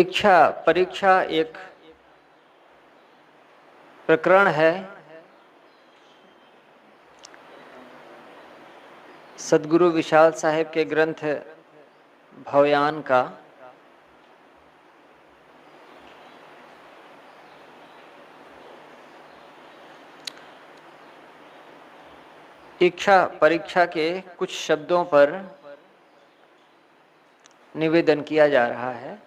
इच्छा परीक्षा एक प्रकरण है सदगुरु विशाल साहेब के ग्रंथ भवयान का। इच्छा परीक्षा के कुछ शब्दों पर निवेदन किया जा रहा है।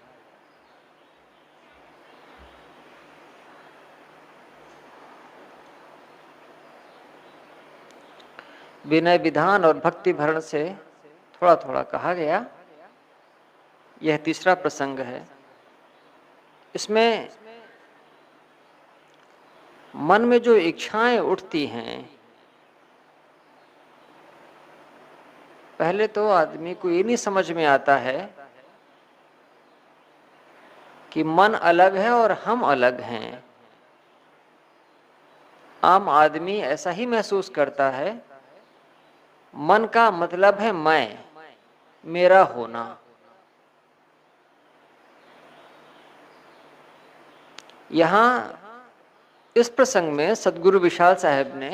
विनय विधान और भक्ति भरण से थोड़ा थोड़ा कहा गया। यह तीसरा प्रसंग है। इसमें मन में जो इच्छाएं उठती हैं, पहले तो आदमी को ये नहीं समझ में आता है कि मन अलग है और हम अलग हैं। आम आदमी ऐसा ही महसूस करता है। मन का मतलब है मैं, मेरा होना। यहां इस प्रसंग में सदगुरु विशाल साहेब ने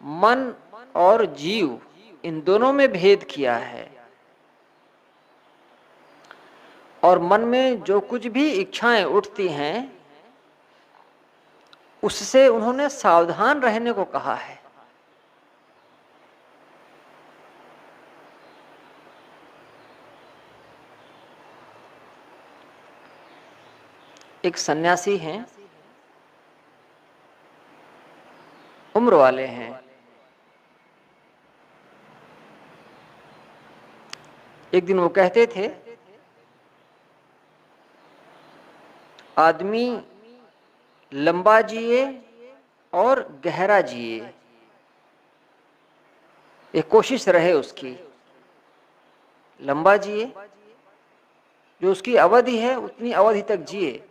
मन और जीव इन दोनों में भेद किया है और मन में जो कुछ भी इच्छाएं उठती हैं उससे उन्होंने सावधान रहने को कहा है। एक सन्यासी हैं, उम्र वाले हैं। एक दिन वो कहते थे, आदमी लंबा जिए और गहरा जिए, ये कोशिश रहे उसकी। लंबा जिए, जो उसकी अवधि है उतनी अवधि तक जिए।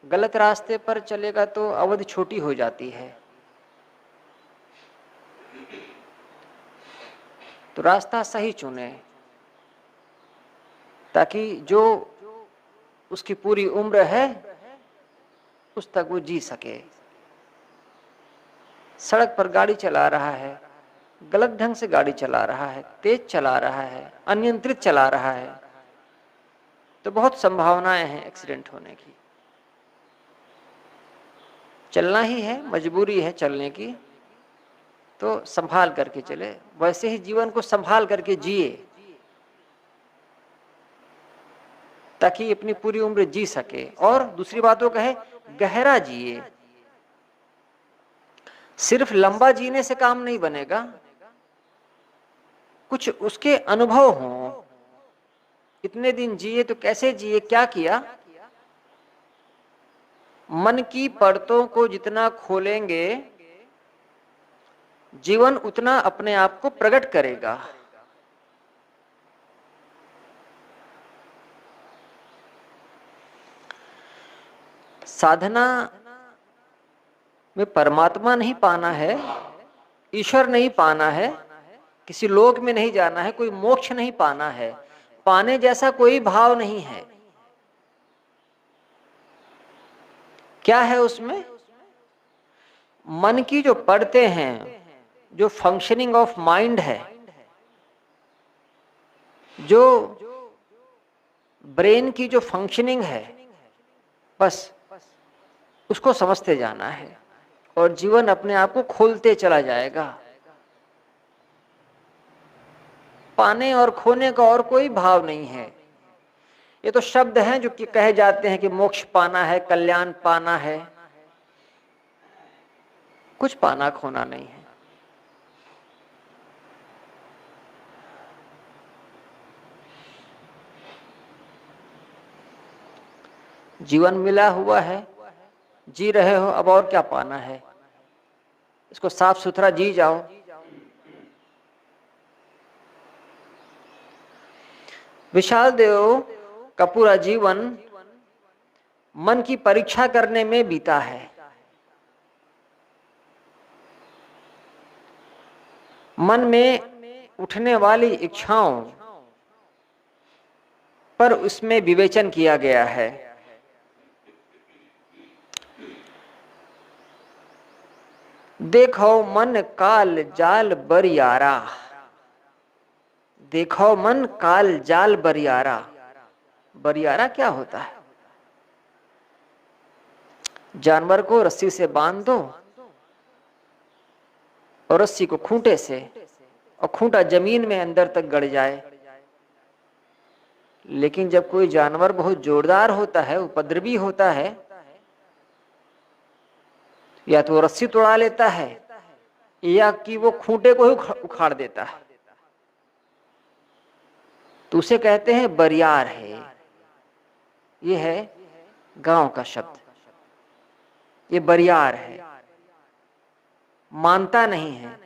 गलत रास्ते पर चलेगा तो अवधि छोटी हो जाती है। तो रास्ता सही चुने ताकि जो उसकी पूरी उम्र है उस तक वो जी सके। सड़क पर गाड़ी चला रहा है, गलत ढंग से गाड़ी चला रहा है, तेज चला रहा है, अनियंत्रित चला रहा है, तो बहुत संभावनाएं हैं एक्सीडेंट होने की। चलना ही है, मजबूरी है चलने की, तो संभाल करके चले। वैसे ही जीवन को संभाल करके जिए ताकि अपनी पूरी उम्र जी सके। और दूसरी बात वो कहे, गहरा जिए। सिर्फ लंबा जीने से काम नहीं बनेगा, कुछ उसके अनुभव हों। इतने दिन जिए तो कैसे जिए, क्या किया। मन की परतों को जितना खोलेंगे जीवन उतना अपने आप को प्रकट करेगा। साधना में परमात्मा नहीं पाना है, ईश्वर नहीं पाना है, किसी लोक में नहीं जाना है, कोई मोक्ष नहीं पाना है। पाने जैसा कोई भाव नहीं है। क्या है उसमें? मन की जो पढ़ते हैं, जो फंक्शनिंग ऑफ माइंड है, जो ब्रेन की जो फंक्शनिंग है, बस उसको समझते जाना है और जीवन अपने आप को खोलते चला जाएगा। पाने और खोने का और कोई भाव नहीं है। ये तो शब्द हैं जो कि कहे जाते हैं कि मोक्ष पाना है, कल्याण पाना है। कुछ पाना खोना नहीं है। जीवन मिला हुआ है, जी रहे हो, अब और क्या पाना है। इसको साफ सुथरा जी जाओ। विशाल देव का पूरा जीवन मन की परीक्षा करने में बीता है। मन में उठने वाली इच्छाओं पर उसमें विवेचन किया गया है। देखो मन काल जाल बरियारा, देखो मन काल जाल बरियारा। बरियारा क्या होता है? जानवर को रस्सी से बांध दो और रस्सी को खूंटे से, और खूंटा जमीन में अंदर तक गड़ जाए। लेकिन जब कोई जानवर बहुत जोरदार होता है, उपद्रवी होता है, या तो रस्सी तोड़ा लेता है या कि वो खूंटे को ही उखाड़ देता है, तो उसे कहते हैं बरियार है। ये है गांव का शब्द, ये बरियार है, मानता नहीं है।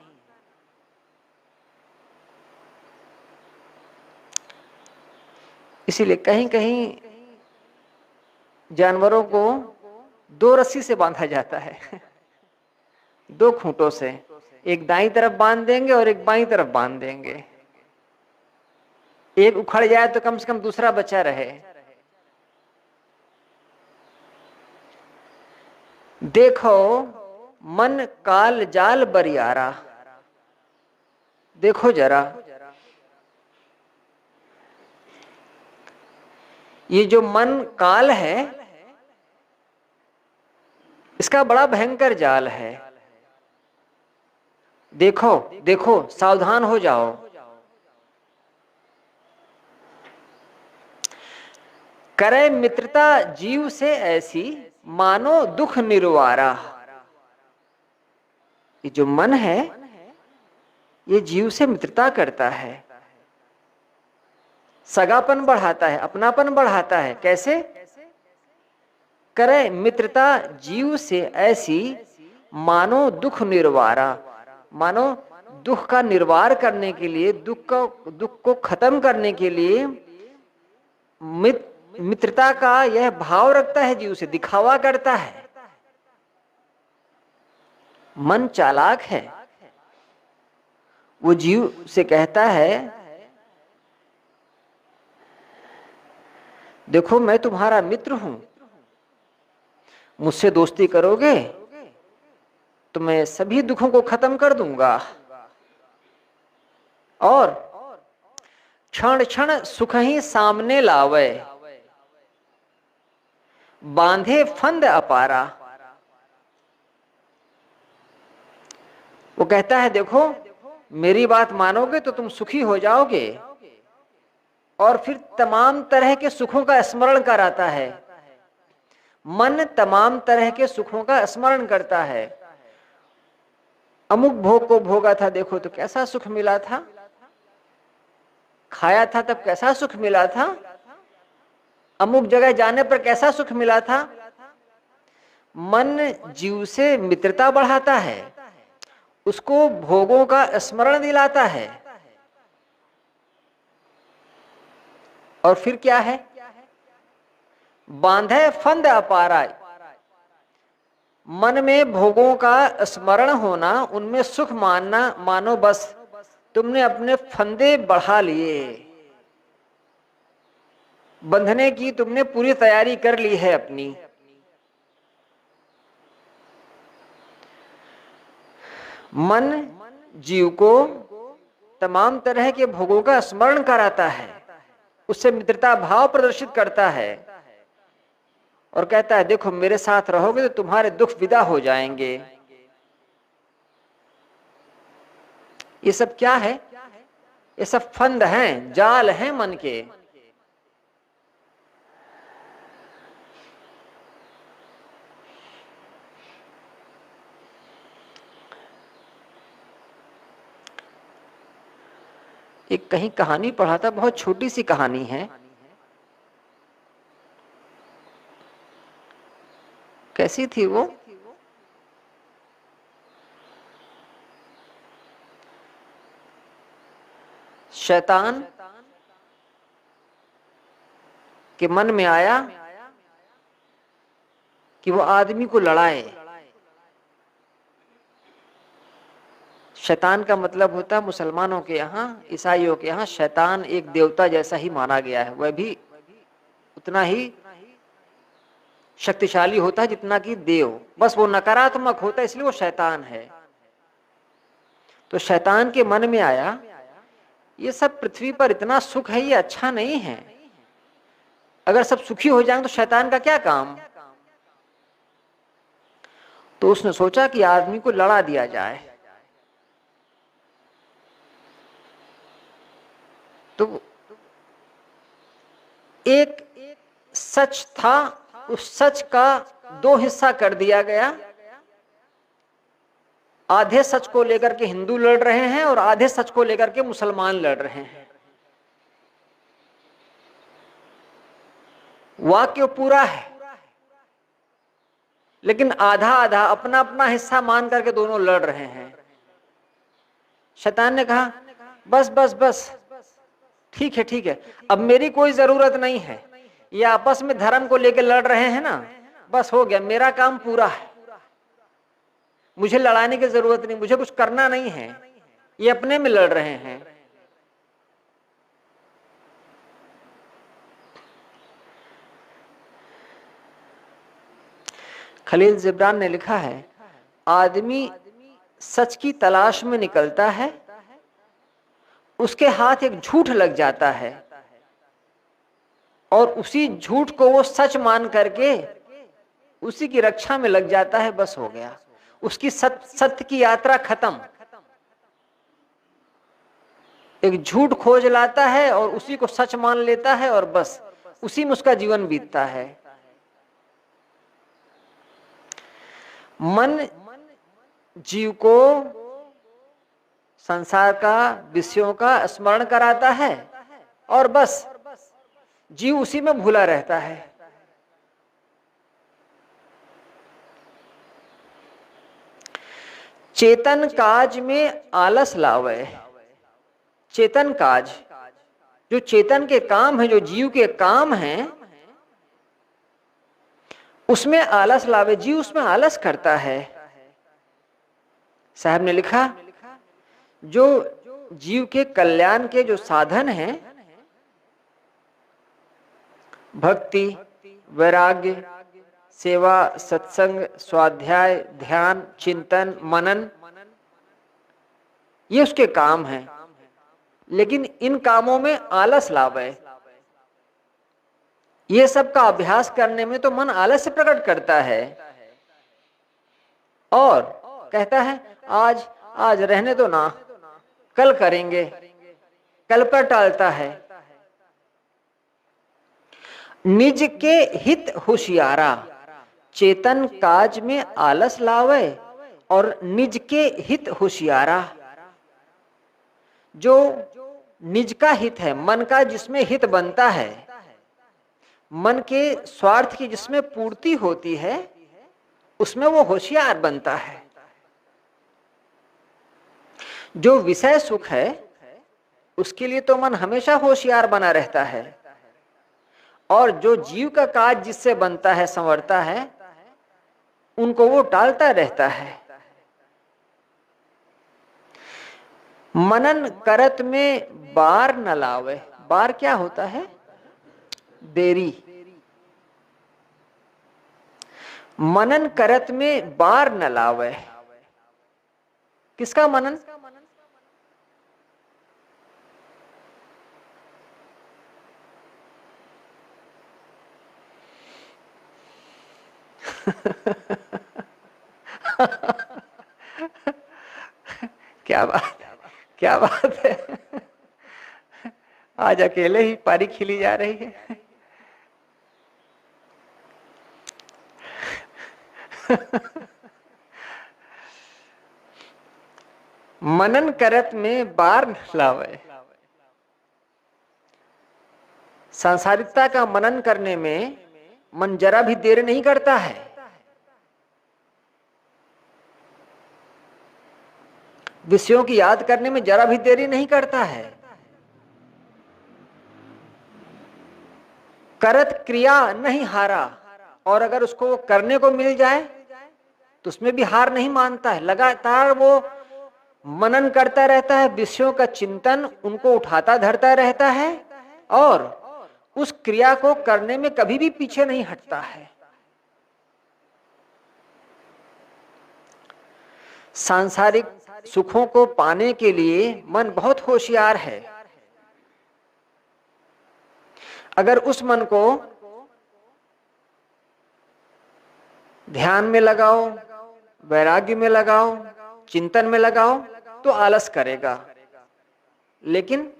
इसीलिए कहीं कहीं जानवरों को दो रस्सी से बांधा जाता है, दो खूंटों से, एक दाईं तरफ बांध देंगे और एक बाईं तरफ बांध देंगे। एक उखड़ जाए तो कम से कम दूसरा बचा रहे। देखो मन काल जाल बरियारा, देखो जरा ये जो मन काल है, इसका बड़ा भयंकर जाल है। देखो देखो, सावधान हो जाओ। करे मित्रता जीव से ऐसी, मानो दुख निर्वारा। ये जो मन है, ये जीव से मित्रता करता है, सगापन बढ़ाता है, अपनापन बढ़ाता है। कैसे? करे मित्रता जीव से ऐसी, मानो दुख निर्वारा। मानो दुख का निर्वार करने के लिए, दुख को खत्म करने के लिए मित्रता का यह भाव रखता है, जीव से दिखावा करता है। मन चालाक है, वो जीव से कहता है देखो मैं तुम्हारा मित्र हूं, मुझसे दोस्ती करोगे तो मैं सभी दुखों को खत्म कर दूंगा, और क्षण क्षण सुख ही सामने लावे, बांधे फंद अपारा। वो कहता है देखो मेरी बात मानोगे तो तुम सुखी हो जाओगे, और फिर तमाम तरह के सुखों का स्मरण कराता है। मन तमाम तरह के सुखों का स्मरण करता है। अमुक भोग को भोगा था, देखो तो कैसा सुख मिला था, खाया था तब कैसा सुख मिला था, अमुक जगह जाने पर कैसा सुख मिला था। मन जीव से मित्रता बढ़ाता है, उसको भोगों का स्मरण दिलाता है, और फिर क्या है? बांधे फंद अपारा। मन में भोगों का स्मरण होना, उनमें सुख मानना, मानो बस तुमने अपने फंदे बढ़ा लिए, बंधने की तुमने पूरी तैयारी कर ली है अपनी। मन जीव को तमाम तरह के भोगों का स्मरण कराता है, उससे मित्रता भाव प्रदर्शित करता है, और कहता है देखो मेरे साथ रहोगे तो तुम्हारे दुख विदा हो जाएंगे। ये सब क्या है? ये सब फंद हैं, जाल हैं मन के। एक कहीं कहानी पढ़ा था, बहुत छोटी सी कहानी है। कैसी थी वो? शैतान के मन में आया कि वो आदमी को लड़ाए। शैतान का मतलब होता है मुसलमानों के यहाँ, ईसाइयों के यहाँ शैतान एक देवता जैसा ही माना गया है, वह भी उतना ही शक्तिशाली होता है जितना कि देव। बस वो नकारात्मक होता है, इसलिए वो शैतान है। तो शैतान के मन में आया ये सब पृथ्वी पर इतना सुख है, ये अच्छा नहीं है। अगर सब सुखी हो जाएंगे तो शैतान का क्या काम। तो उसने सोचा कि आदमी को लड़ा दिया जाए। तो एक सच था, उस सच का दो हिस्सा कर दिया गया। आधे सच को लेकर के हिंदू लड़ रहे हैं और आधे सच को लेकर के मुसलमान लड़ रहे हैं। वाक्य पूरा है, लेकिन आधा आधा अपना अपना हिस्सा मान करके दोनों लड़ रहे हैं। शैतान ने कहा बस बस बस, ठीक है ठीक है, अब मेरी कोई जरूरत नहीं है। ये आपस में धर्म को लेकर लड़ रहे हैं ना, बस हो गया, मेरा काम पूरा है, मुझे लड़ाने की जरूरत नहीं, मुझे कुछ करना नहीं है, ये अपने में लड़ रहे हैं। खलील जिब्रान ने लिखा है, आदमी सच की तलाश में निकलता है, उसके हाथ एक झूठ लग जाता है और उसी झूठ को वो सच मान करके उसी की रक्षा में लग जाता है, बस हो गया, उसकी सत्य की यात्रा खत्म। एक झूठ खोज लाता है और उसी को सच मान लेता है और बस उसी में उसका जीवन बीतता है। मन जीव को संसार का, विषयों का स्मरण कराता है और बस जीव उसी में भूला रहता है। चेतन काज में आलस लावे। चेतन काज, जो चेतन के काम है, जो जीव के काम हैं, उसमें आलस लावे। जीव उसमें आलस करता है। साहब ने लिखा, जो जीव के कल्याण के जो साधन हैं, भक्ति, वैराग्य, सेवा, सत्संग, स्वाध्याय, ध्यान, चिंतन, मनन, ये उसके काम हैं। लेकिन इन कामों में आलस लावे। ये सब का अभ्यास करने में तो मन आलस से प्रकट करता है और कहता है आज आज रहने दो ना, कल करेंगे, कल पर टालता है। निज के हित होशियारा। चेतन काज में आलस लावे और निज के हित होशियारा। जो निज का हित है, मन का जिसमें हित बनता है, मन के स्वार्थ की जिसमें पूर्ति होती है, उसमें वो होशियार बनता है। जो विषय सुख है उसके लिए तो मन हमेशा होशियार बना रहता है और जो जीव का काज जिससे बनता है, संवरता है, उनको वो टालता रहता है। मनन करत में बार न लावे। बार क्या होता है? देरी। मनन करत में बार न लावे। किसका मनन? क्या बात है। आज अकेले ही पारी खिली जा रही है। मनन करत में बार न लावे। सांसारिकता का मनन करने में मन जरा भी देर नहीं करता है। विषयों की याद करने में जरा भी देरी नहीं करता है। करत क्रिया नहीं हारा, और अगर उसको करने को मिल जाए तो उसमें भी हार नहीं मानता है। लगातार वो मनन करता रहता है, विषयों का चिंतन उनको उठाता धरता रहता है और उस क्रिया को करने में कभी भी पीछे नहीं हटता है। सांसारिक सुखों को पाने के लिए मन बहुत होशियार है। अगर उस मन को ध्यान में लगाओ, वैराग्य में लगाओ, चिंतन में लगाओ तो आलस करेगा, लेकिन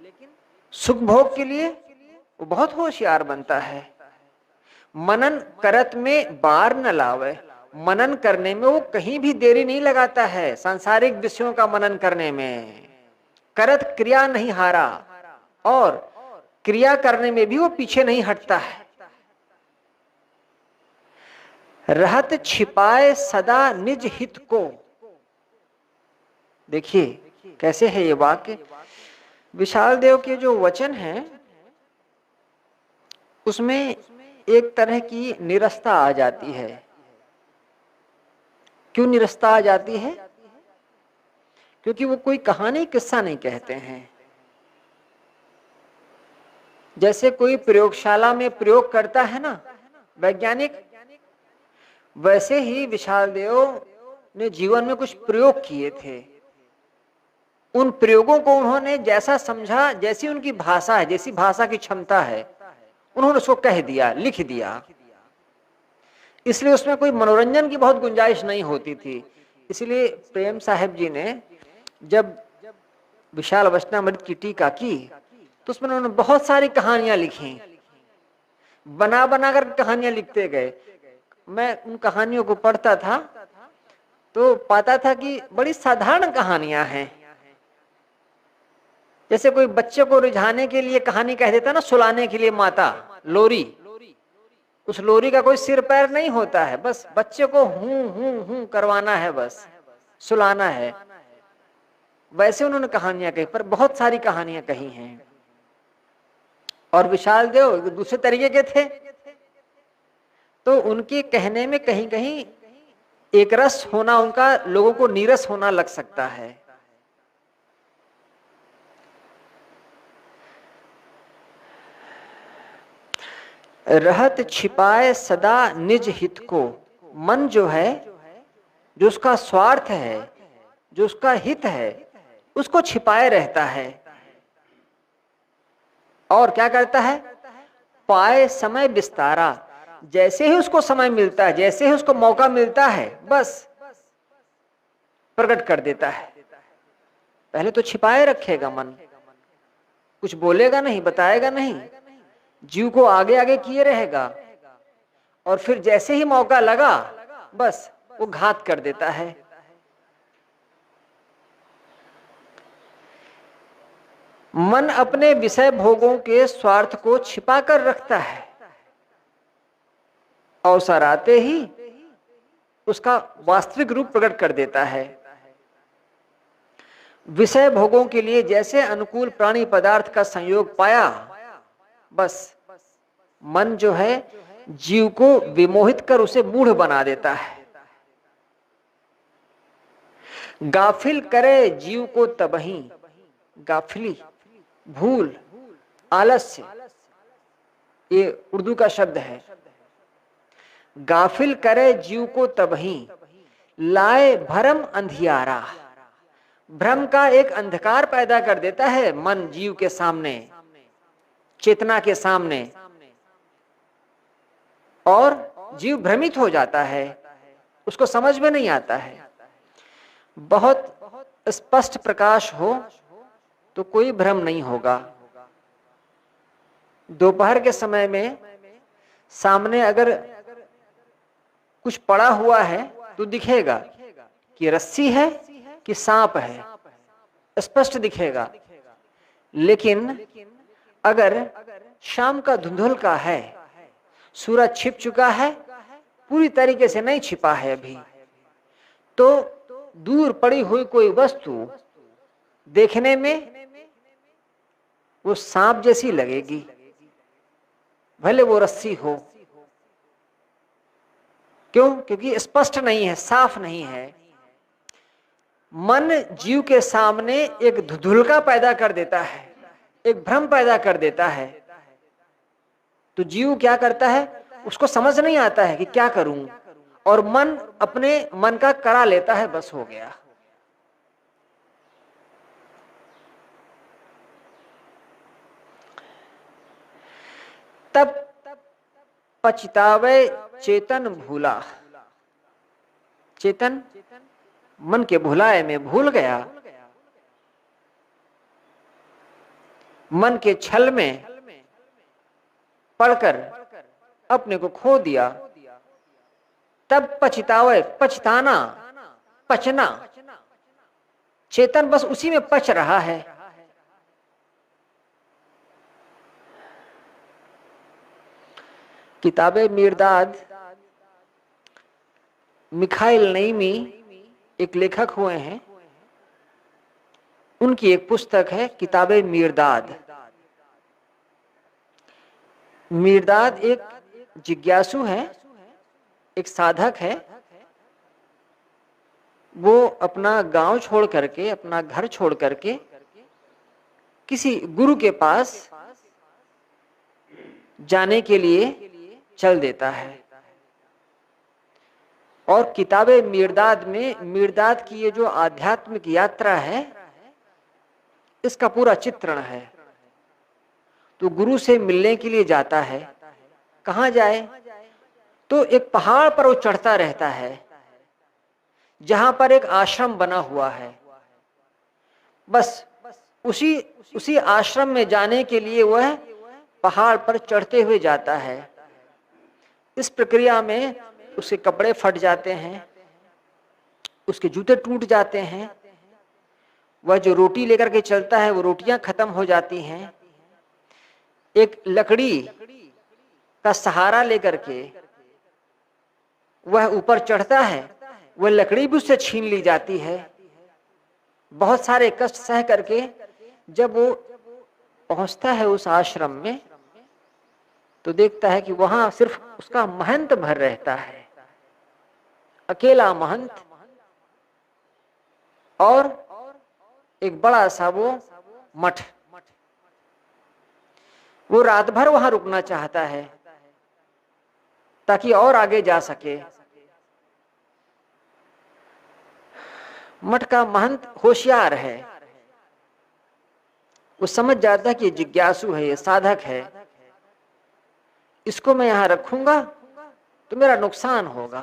सुख भोग के लिए वो बहुत होशियार बनता है। मनन करत में बार न लावे, मनन करने में वो कहीं भी देरी नहीं लगाता है। सांसारिक विषयों का मनन करने में करत क्रिया नहीं हारा, और क्रिया करने में भी वो पीछे नहीं हटता है। रहत छिपाए सदा निज हित को। देखिए कैसे है ये वाक्य। विशाल देव के जो वचन हैं उसमें एक तरह की निरस्ता आ जाती है। क्यों निरस्ता आ जाती है? क्योंकि वो कोई कहानी किस्सा नहीं कहते हैं। जैसे कोई प्रयोगशाला में प्रयोग करता है ना वैज्ञानिक, वैसे ही विशाल देव ने जीवन में कुछ प्रयोग किए थे। उन प्रयोगों को उन्होंने जैसा समझा, जैसी उनकी भाषा है, जैसी भाषा की क्षमता है, उन्होंने उसको कह दिया, लिख दिया। इसलिए उसमें कोई मनोरंजन की बहुत गुंजाइश नहीं होती थी। इसलिए प्रेम साहब जी ने जब विशाल वचनामृत की टीका की तो उसमें उन्होंने बहुत सारी कहानियां लिखी, बना बना कर कहानियां लिखते गए। मैं उन कहानियों को पढ़ता था तो पाता था कि बड़ी साधारण कहानियां हैं। जैसे कोई बच्चे को रिझाने के लिए कहानी कह देता ना, सुलाने के लिए माता लोरी, उस लोरी का कोई सिर पैर नहीं होता है, बस बच्चे को हूं हूं हूं करवाना है, बस सुलाना है। वैसे उन्होंने कहानियां कही, पर बहुत सारी कहानियां कही हैं। और विशाल देव दूसरे तरीके के थे, तो उनके कहने में कहीं कहीं एक रस होना, उनका लोगों को नीरस होना लग सकता है। रहत छिपाए सदा निज हित को। मन जो है, जो उसका स्वार्थ है, जो उसका हित है, उसको छिपाए रहता है। और क्या करता है? पाए समय विस्तारा, जैसे ही उसको समय मिलता है, जैसे ही उसको मौका मिलता है, बस प्रकट कर देता है। पहले तो छिपाए रखेगा मन, कुछ बोलेगा नहीं, बताएगा नहीं, जीव को आगे आगे किए रहेगा, और फिर जैसे ही मौका लगा बस वो घात कर देता है। मन अपने विषय भोगों के स्वार्थ को छिपा कर रखता है, अवसर आते ही उसका वास्तविक रूप प्रकट कर देता है। विषय भोगों के लिए जैसे अनुकूल प्राणी पदार्थ का संयोग पाया, बस मन जो है जीव को विमोहित कर उसे मूढ़ बना देता है। गाफिल करे जीव को तबही, गाफिली भूल, आलस्य, ये उर्दू का शब्द है। गाफिल करे जीव को तबही, लाए भरम अंधियारा। भ्रम का एक अंधकार पैदा कर देता है मन जीव के सामने, चेतना के सामने, और जीव भ्रमित हो जाता है, उसको समझ में नहीं आता है। बहुत स्पष्ट प्रकाश हो तो कोई भ्रम नहीं होगा। दोपहर के समय में सामने अगर कुछ पड़ा हुआ है तो दिखेगा कि रस्सी है कि सांप है, स्पष्ट दिखेगा। लेकिन अगर शाम का धुंधल का है, सूरज छिप चुका है, पूरी तरीके से नहीं छिपा है अभी, तो दूर पड़ी हुई कोई वस्तु देखने में वो सांप जैसी लगेगी, भले वो रस्सी हो। क्यों? क्योंकि स्पष्ट नहीं है, साफ नहीं है। मन जीव के सामने एक धुंधलका पैदा कर देता है, एक भ्रम पैदा कर देता है। तो जीव क्या करता है, उसको समझ नहीं आता है कि क्या करूं, और मन अपने मन का करा लेता है, बस हो गया। तब पछतावे चेतन भूला। चेतन मन के भुलाए में भूल गया, मन के छल में पढ़कर अपने को खो दिया। तब पछतावे, पछताना, पचना, चेतन बस उसी में पच रहा है। किताबे मिर्दाद, मिखाइल नईमी एक लेखक हुए हैं, उनकी एक पुस्तक है किताबे मिर्दाद। मिर्दाद एक जिज्ञासु है, एक साधक है। वो अपना गांव छोड़ करके, अपना घर छोड़ करके किसी गुरु के पास जाने के लिए चल देता है। और किताबे मिर्दाद में मिर्दाद की ये जो आध्यात्मिक यात्रा है, इसका पूरा चित्रण है। तो गुरु से मिलने के लिए जाता है। कहाँ जाए, तो एक पहाड़ पर वो चढ़ता रहता है, जहां पर एक आश्रम बना हुआ है। बस उसी आश्रम में जाने के लिए वह पहाड़ पर चढ़ते हुए जाता है। इस प्रक्रिया में उसके कपड़े फट जाते हैं, उसके जूते टूट जाते हैं, वह जो रोटी लेकर के चलता है वो रोटियां खत्म हो जाती हैं। एक लकड़ी का सहारा लेकर के वह ऊपर चढ़ता है, वह लकड़ी भी उससे छीन ली जाती है। बहुत सारे कष्ट सह करके जब वो पहुंचता है उस आश्रम में, तो देखता है कि वहां सिर्फ उसका महंत भर रहता है, अकेला महंत, और एक बड़ा सा वो मठ। वो रात भर वहां रुकना चाहता है ताकि और आगे जा सके। मठ का महंत होशियार है, वो समझ जाता है कि ये जिज्ञासु है, ये साधक है, इसको मैं यहां रखूंगा तो मेरा नुकसान होगा।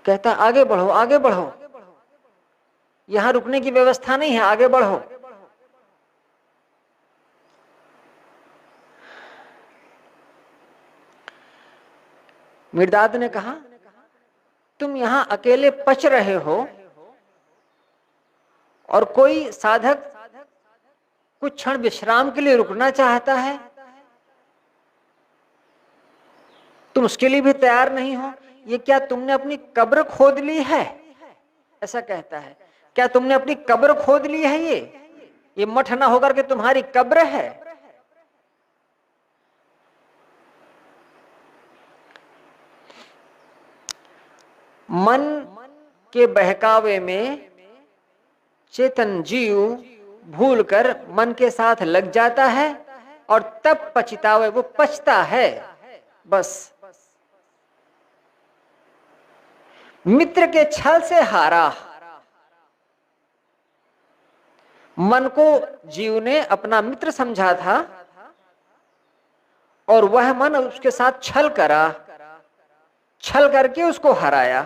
कहता आगे बढ़ो, आगे बढ़ो, यहां रुकने की व्यवस्था नहीं है, आगे बढ़ो। मिर्दाद ने कहा, तुम यहां अकेले पच रहे हो और कोई साधक कुछ क्षण विश्राम के लिए रुकना चाहता है, तुम उसके लिए भी तैयार नहीं हो। ये क्या तुमने अपनी कब्र खोद ली है? ऐसा कहता है, क्या तुमने अपनी कब्र खोद ली है? ये मठ ना होकर के तुम्हारी कब्र है। मन के बहकावे में चेतन जीव भूलकर मन के साथ लग जाता है और तब पछतावे, वो पछता है। बस मित्र के छल से हारा। मन को जीव ने अपना मित्र समझा था और वह मन उसके साथ छल करा, छल करके उसको हराया।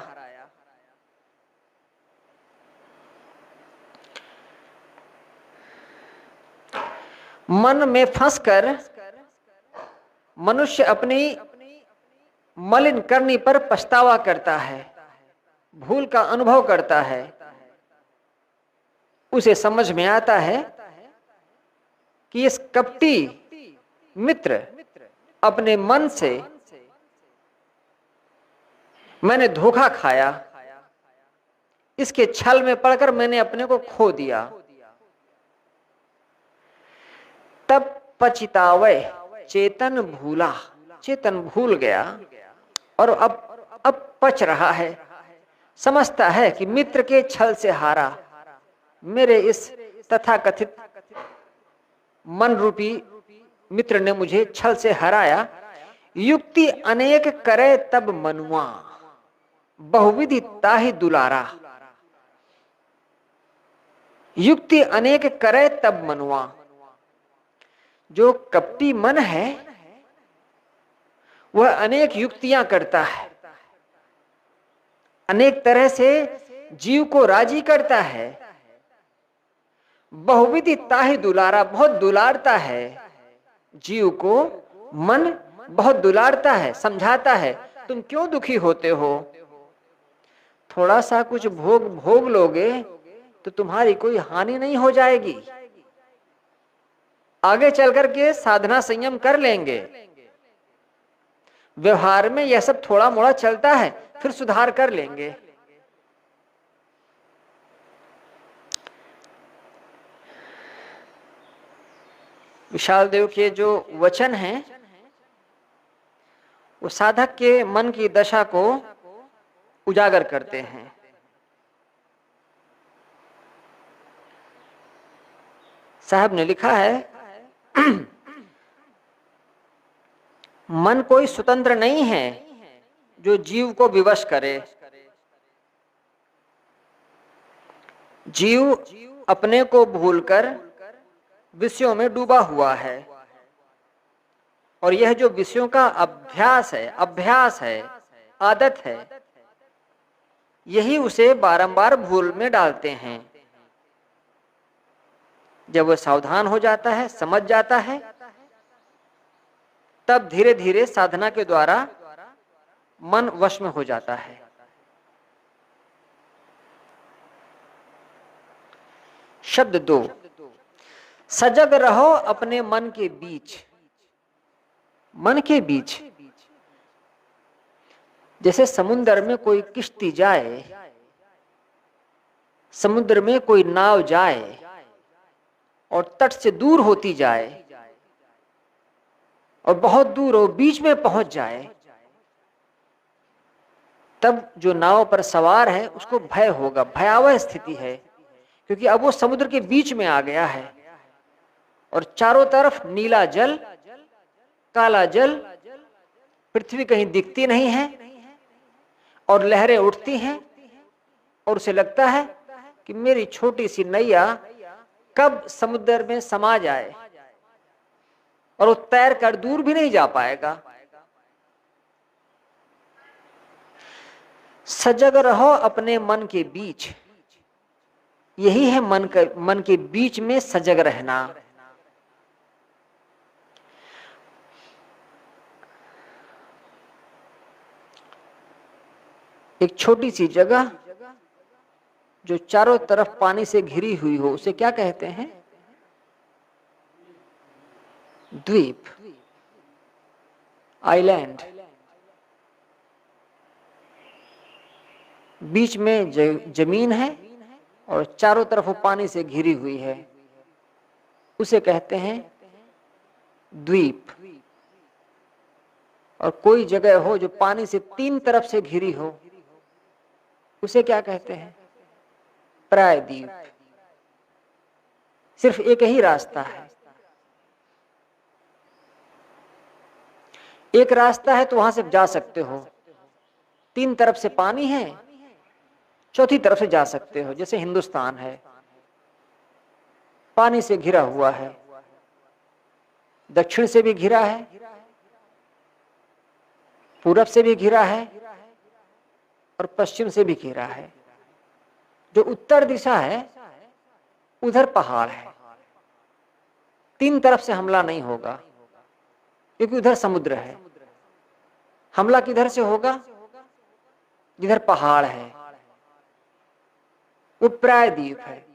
मन में फंसकर मनुष्य अपनी मलिन करनी पर पछतावा करता है, भूल का अनुभव करता है। उसे समझ में आता है कि इस कपटी मित्र अपने मन से मैंने धोखा खाया, इसके छल में पड़कर मैंने अपने को खो दिया। तब पछतावे चेतन भूला, चेतन भूल गया और अब पच रहा है। समझता है कि मित्र के छल से हारा, मेरे इस तथाकथित मन रूपी मित्र ने मुझे छल से हराया। युक्ति अनेक करे तब मनुआ, बहुविधि ताहि दुलारा। युक्ति अनेक करे तब मनुआ, जो कपटी मन है वह अनेक युक्तियां करता है, अनेक तरह से जीव को राजी करता है। बहुविधि ताहि दुलारा, बहुत दुलारता है जीव को, मन बहुत दुलारता है, समझाता है तुम क्यों दुखी होते हो, थोड़ा सा कुछ भोग लोगे तो तुम्हारी कोई हानि नहीं हो जाएगी, आगे चल करके साधना संयम कर लेंगे। व्यवहार में यह सब थोड़ा मोड़ा चलता है, फिर सुधार कर लेंगे। विशाल देव के जो वचन हैं वो साधक के मन की दशा को उजागर करते हैं। साहब ने लिखा है मन कोई स्वतंत्र नहीं है जो जीव को विवश करे। जीव अपने को भूलकर विषयों में डूबा हुआ है, और यह जो विषयों का अभ्यास है, आदत है, यही उसे बारंबार भूल में डालते हैं। जब वह सावधान हो जाता है, समझ जाता है, तब धीरे धीरे साधना के द्वारा मन वश में हो जाता है। शब्द 2, सजग रहो अपने मन के बीच। मन के बीच, जैसे समुद्र में कोई किश्ती जाए, समुद्र में कोई नाव जाए और तट से दूर होती जाए और बहुत दूर हो, बीच में पहुंच जाए, तब जो नाव पर सवार है उसको भय होगा, भयावह स्थिति है, क्योंकि अब वो समुद्र के बीच में आ गया है और चारों तरफ नीला जल, काला जल, पृथ्वी कहीं दिखती नहीं है और लहरें उठती हैं, और उसे लगता है कि मेरी छोटी सी नैया कब समुद्र में समा जाए, और वो तैर कर दूर भी नहीं जा पाएगा। सजग रहो अपने मन के बीच, यही है मन के बीच में सजग रहना। एक छोटी सी जगह जो चारों तरफ पानी से घिरी हुई हो उसे क्या कहते हैं? द्वीप, आइलैंड। बीच में जमीन है और चारों तरफ वो पानी से घिरी हुई है, उसे कहते हैं द्वीप। और कोई जगह हो जो पानी से 3 तरफ से घिरी हो, उसे क्या कहते हैं? प्रायद्वीप। सिर्फ एक ही रास्ता है, एक रास्ता है तो वहां से जा सकते हो, 3 तरफ से पानी है, चौथी तरफ से जा सकते हो। जैसे हिंदुस्तान है, पानी से घिरा हुआ है, दक्षिण से भी घिरा है, पूरब से भी घिरा है और पश्चिम से भी घिरा है। जो उत्तर दिशा है उधर पहाड़ है, 3 तरफ से हमला नहीं होगा क्योंकि उधर समुद्र है। हमला किधर से होगा? जिधर पहाड़ है, वो प्रायद्वीप है।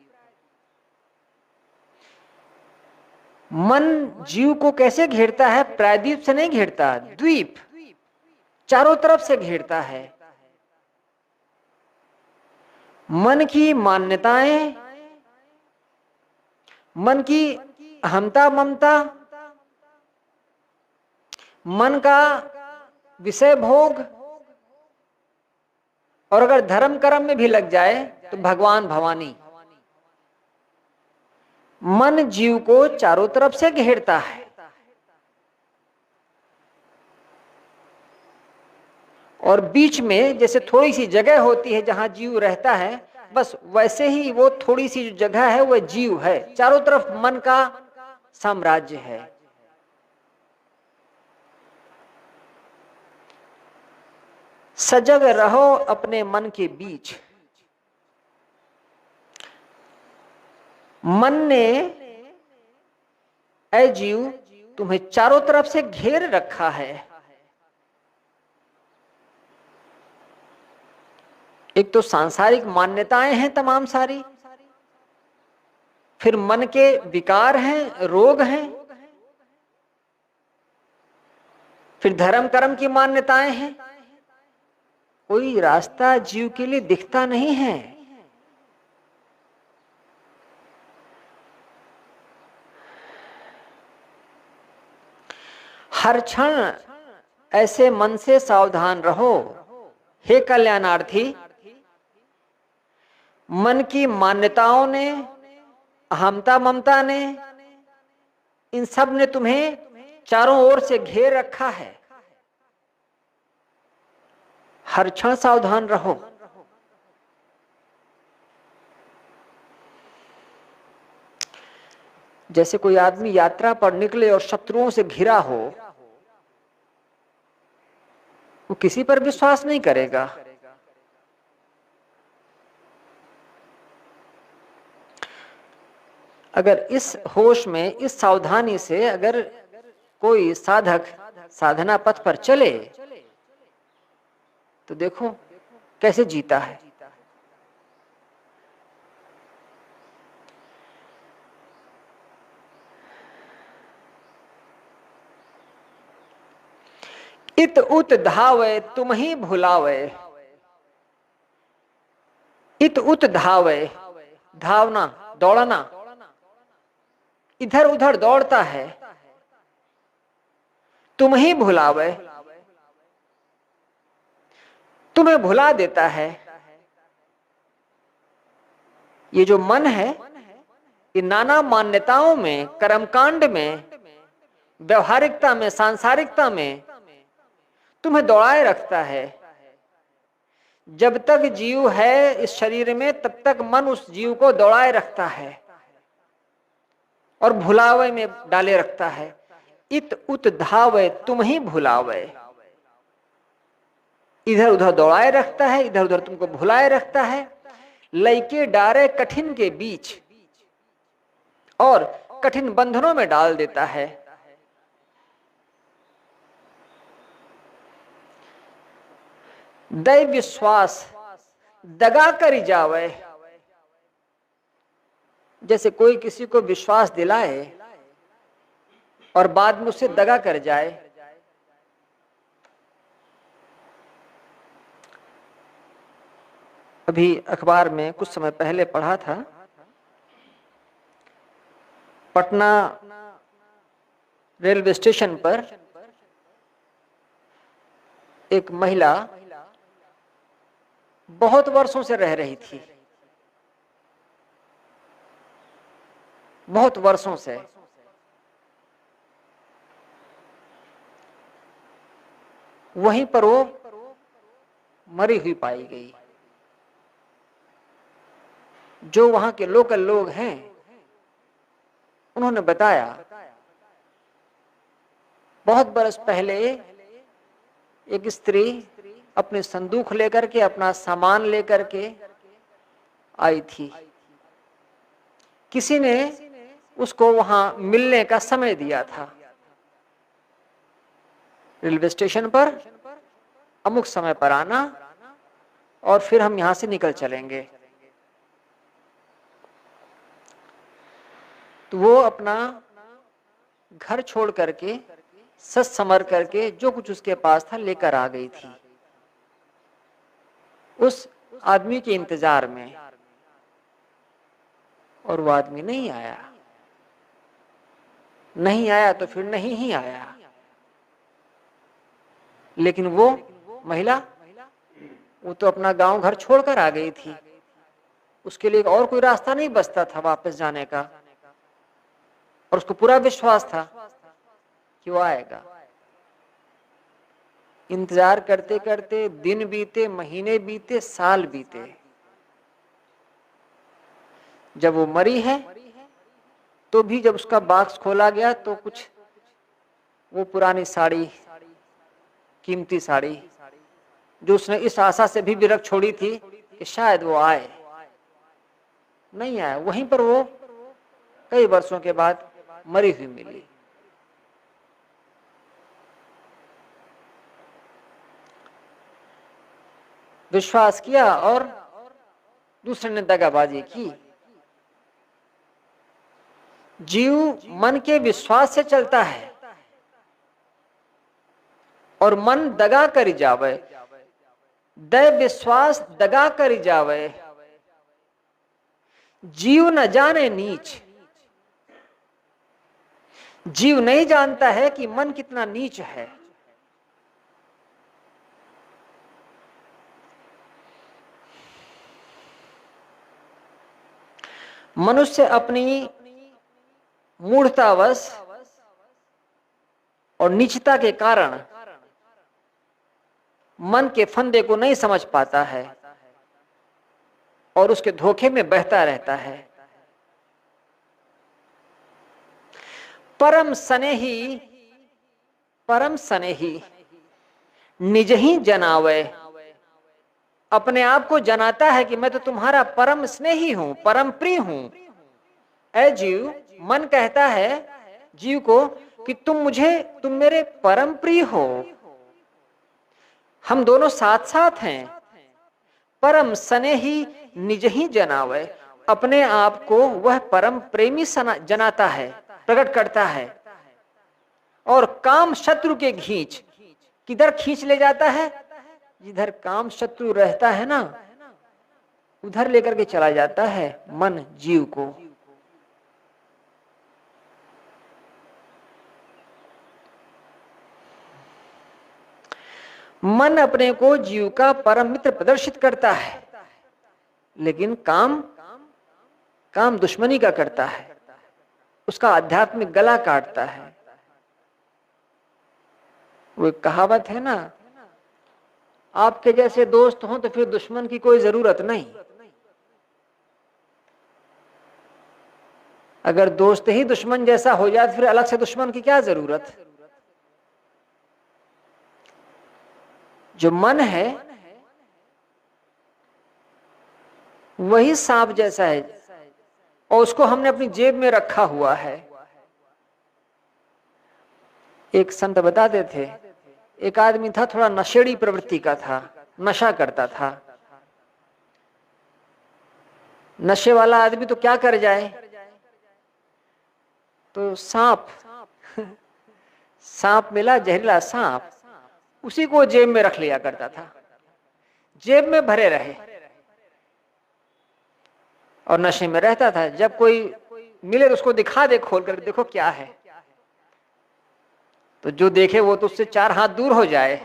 मन जीव को कैसे घेरता है? प्रायद्वीप से नहीं घेरता, द्वीप, चारों तरफ से घेरता है। मन की मान्यताएं, मन की अहंता ममता, मन का विषय भोग, और अगर धर्म कर्म में भी लग जाए तो भगवान भवानी। मन जीव को चारों तरफ से घेरता है। और बीच में जैसे थोड़ी सी जगह होती है जहां जीव रहता है, बस वैसे ही वो थोड़ी सी जो जगह है वह जीव है। चारों तरफ मन का साम्राज्य है। सजग रहो अपने मन के बीच। मन ने ऐ जीव तुम्हें चारों तरफ से घेर रखा है। एक तो सांसारिक मान्यताएं हैं तमाम सारी, फिर मन के विकार हैं, रोग हैं, फिर धर्म कर्म की मान्यताएं हैं। कोई रास्ता जीव के लिए दिखता नहीं है। हर क्षण ऐसे मन से सावधान रहो, हे कल्याणार्थी। मन की मान्यताओं ने, अहमता ममता ने, इन सब ने तुम्हें चारों ओर से घेर रखा है। हर क्षण सावधान रहो। जैसे कोई आदमी यात्रा पर निकले और शत्रुओं से घिरा हो, वो किसी पर विश्वास नहीं करेगा। अगर इस होश में, इस सावधानी से अगर कोई साधक साधना पथ पर चले तो देखो कैसे जीता है। इत उत धावे तुम ही भुलावे। इत उत धावे, धावना, दौड़ना, इधर उधर दौड़ता है। तुम ही भुलावे, तुम्हें भुला देता है। ये जो मन है, ये नाना मान्यताओं में, कर्मकांड में, व्यवहारिकता में, सांसारिकता में तुम्हें दौड़ाए रखता है। जब तक जीव है इस शरीर में, तब तक मन उस जीव को दौड़ाए रखता है और भुलावे में डाले रखता है। इत उत धावे तुम ही भुलावे, इधर उधर दौड़ाए रखता है, इधर उधर तुमको भुलाए रखता है। लइके डारे कठिन के बीच, और कठिन बंधनों में डाल देता है। दैव विश्वास दगा करी जावे। जैसे कोई किसी को विश्वास दिलाए और बाद में उससे दगा कर जाए। अभी अखबार में कुछ समय पहले पढ़ा था, पटना रेलवे स्टेशन पर एक महिला बहुत वर्षों से रह रही थी, बहुत वर्षों से। वहीं पर वो मरी हुई पाई गई। जो वहां के लोकल लोग हैं उन्होंने बताया, बहुत बरस पहले एक स्त्री अपने संदूक लेकर के, अपना सामान लेकर के आई थी। किसी ने उसको वहां मिलने का समय दिया था। रेलवे स्टेशन पर अमुक समय पर आना और फिर हम यहां से निकल चलेंगे। तो वो अपना घर छोड़ करके, सच समर करके, जो कुछ उसके पास था लेकर आ गई थी उस आदमी के इंतजार में। और वो आदमी नहीं आया। नहीं आया तो फिर नहीं ही आया। लेकिन वो महिला, वो तो अपना गांव घर छोड़कर आ गई थी। उसके लिए और कोई रास्ता नहीं बचता था वापस जाने का, और उसको पूरा विश्वास था कि वो आएगा। इंतजार करते करते दिन बीते, महीने बीते, साल बीते। जब वो मरी है तो भी जब उसका बॉक्स खोला गया तो कुछ वो पुरानी साड़ी, कीमती साड़ी, जो उसने इस आशा से भी रख छोड़ी थी कि शायद वो आए, नहीं आया। वहीं पर वो कई वर्षों के बाद मरी हुई मिली। विश्वास किया और दूसरे ने दगाबाजी की। जीव मन के विश्वास से चलता है और मन दगा करी जावे, दैव विश्वास दगा करी जावे। जीव न जाने नीच, जीव नहीं जानता है कि मन कितना नीच है। मनुष्य अपनी मूढ़तावश और नीचता के कारण मन के फंदे को नहीं समझ पाता है और उसके धोखे में बहता रहता है। परम स्नेही निज ही जनावे, अपने आप को जनाता है कि मैं तो तुम्हारा परम स्नेही हूं, परम प्रिय हूं। ऐ जीव, मन कहता है जीव को कि तुम मेरे परम प्रिय हो, हम दोनों साथ साथ हैं। परम स्नेही निज ही जनावे, अपने आप को वह परम प्रेमी जनाता है, प्रकट करता है। और काम शत्रु के खींच, किधर खींच ले जाता है? जिधर काम शत्रु रहता है ना, उधर लेकर के चला जाता है मन जीव को। मन अपने को जीव का परम मित्र प्रदर्शित करता है, लेकिन काम दुश्मनी का करता है, उसका आध्यात्मिक गला काटता है। वो एक कहावत है ना, आपके जैसे दोस्त हों तो फिर दुश्मन की कोई जरूरत नहीं। अगर दोस्त ही दुश्मन जैसा हो जाए तो फिर अलग से दुश्मन की क्या जरूरत। जो मन है वही सांप जैसा है और उसको हमने अपनी जेब में रखा हुआ है। एक संत बताते थे, एक आदमी था, थोड़ा नशेड़ी प्रवृत्ति का था, नशा करता था। नशे वाला आदमी तो क्या कर जाए, तो सांप मिला, जहरीला सांप, उसी को जेब में रख लिया करता था, जेब में भरे रहे और नशे में रहता था। जब कोई मिले तो उसको दिखा दे, खोल कर देखो क्या है, तो जो देखे वो तो उससे 4 हाथ दूर हो जाए।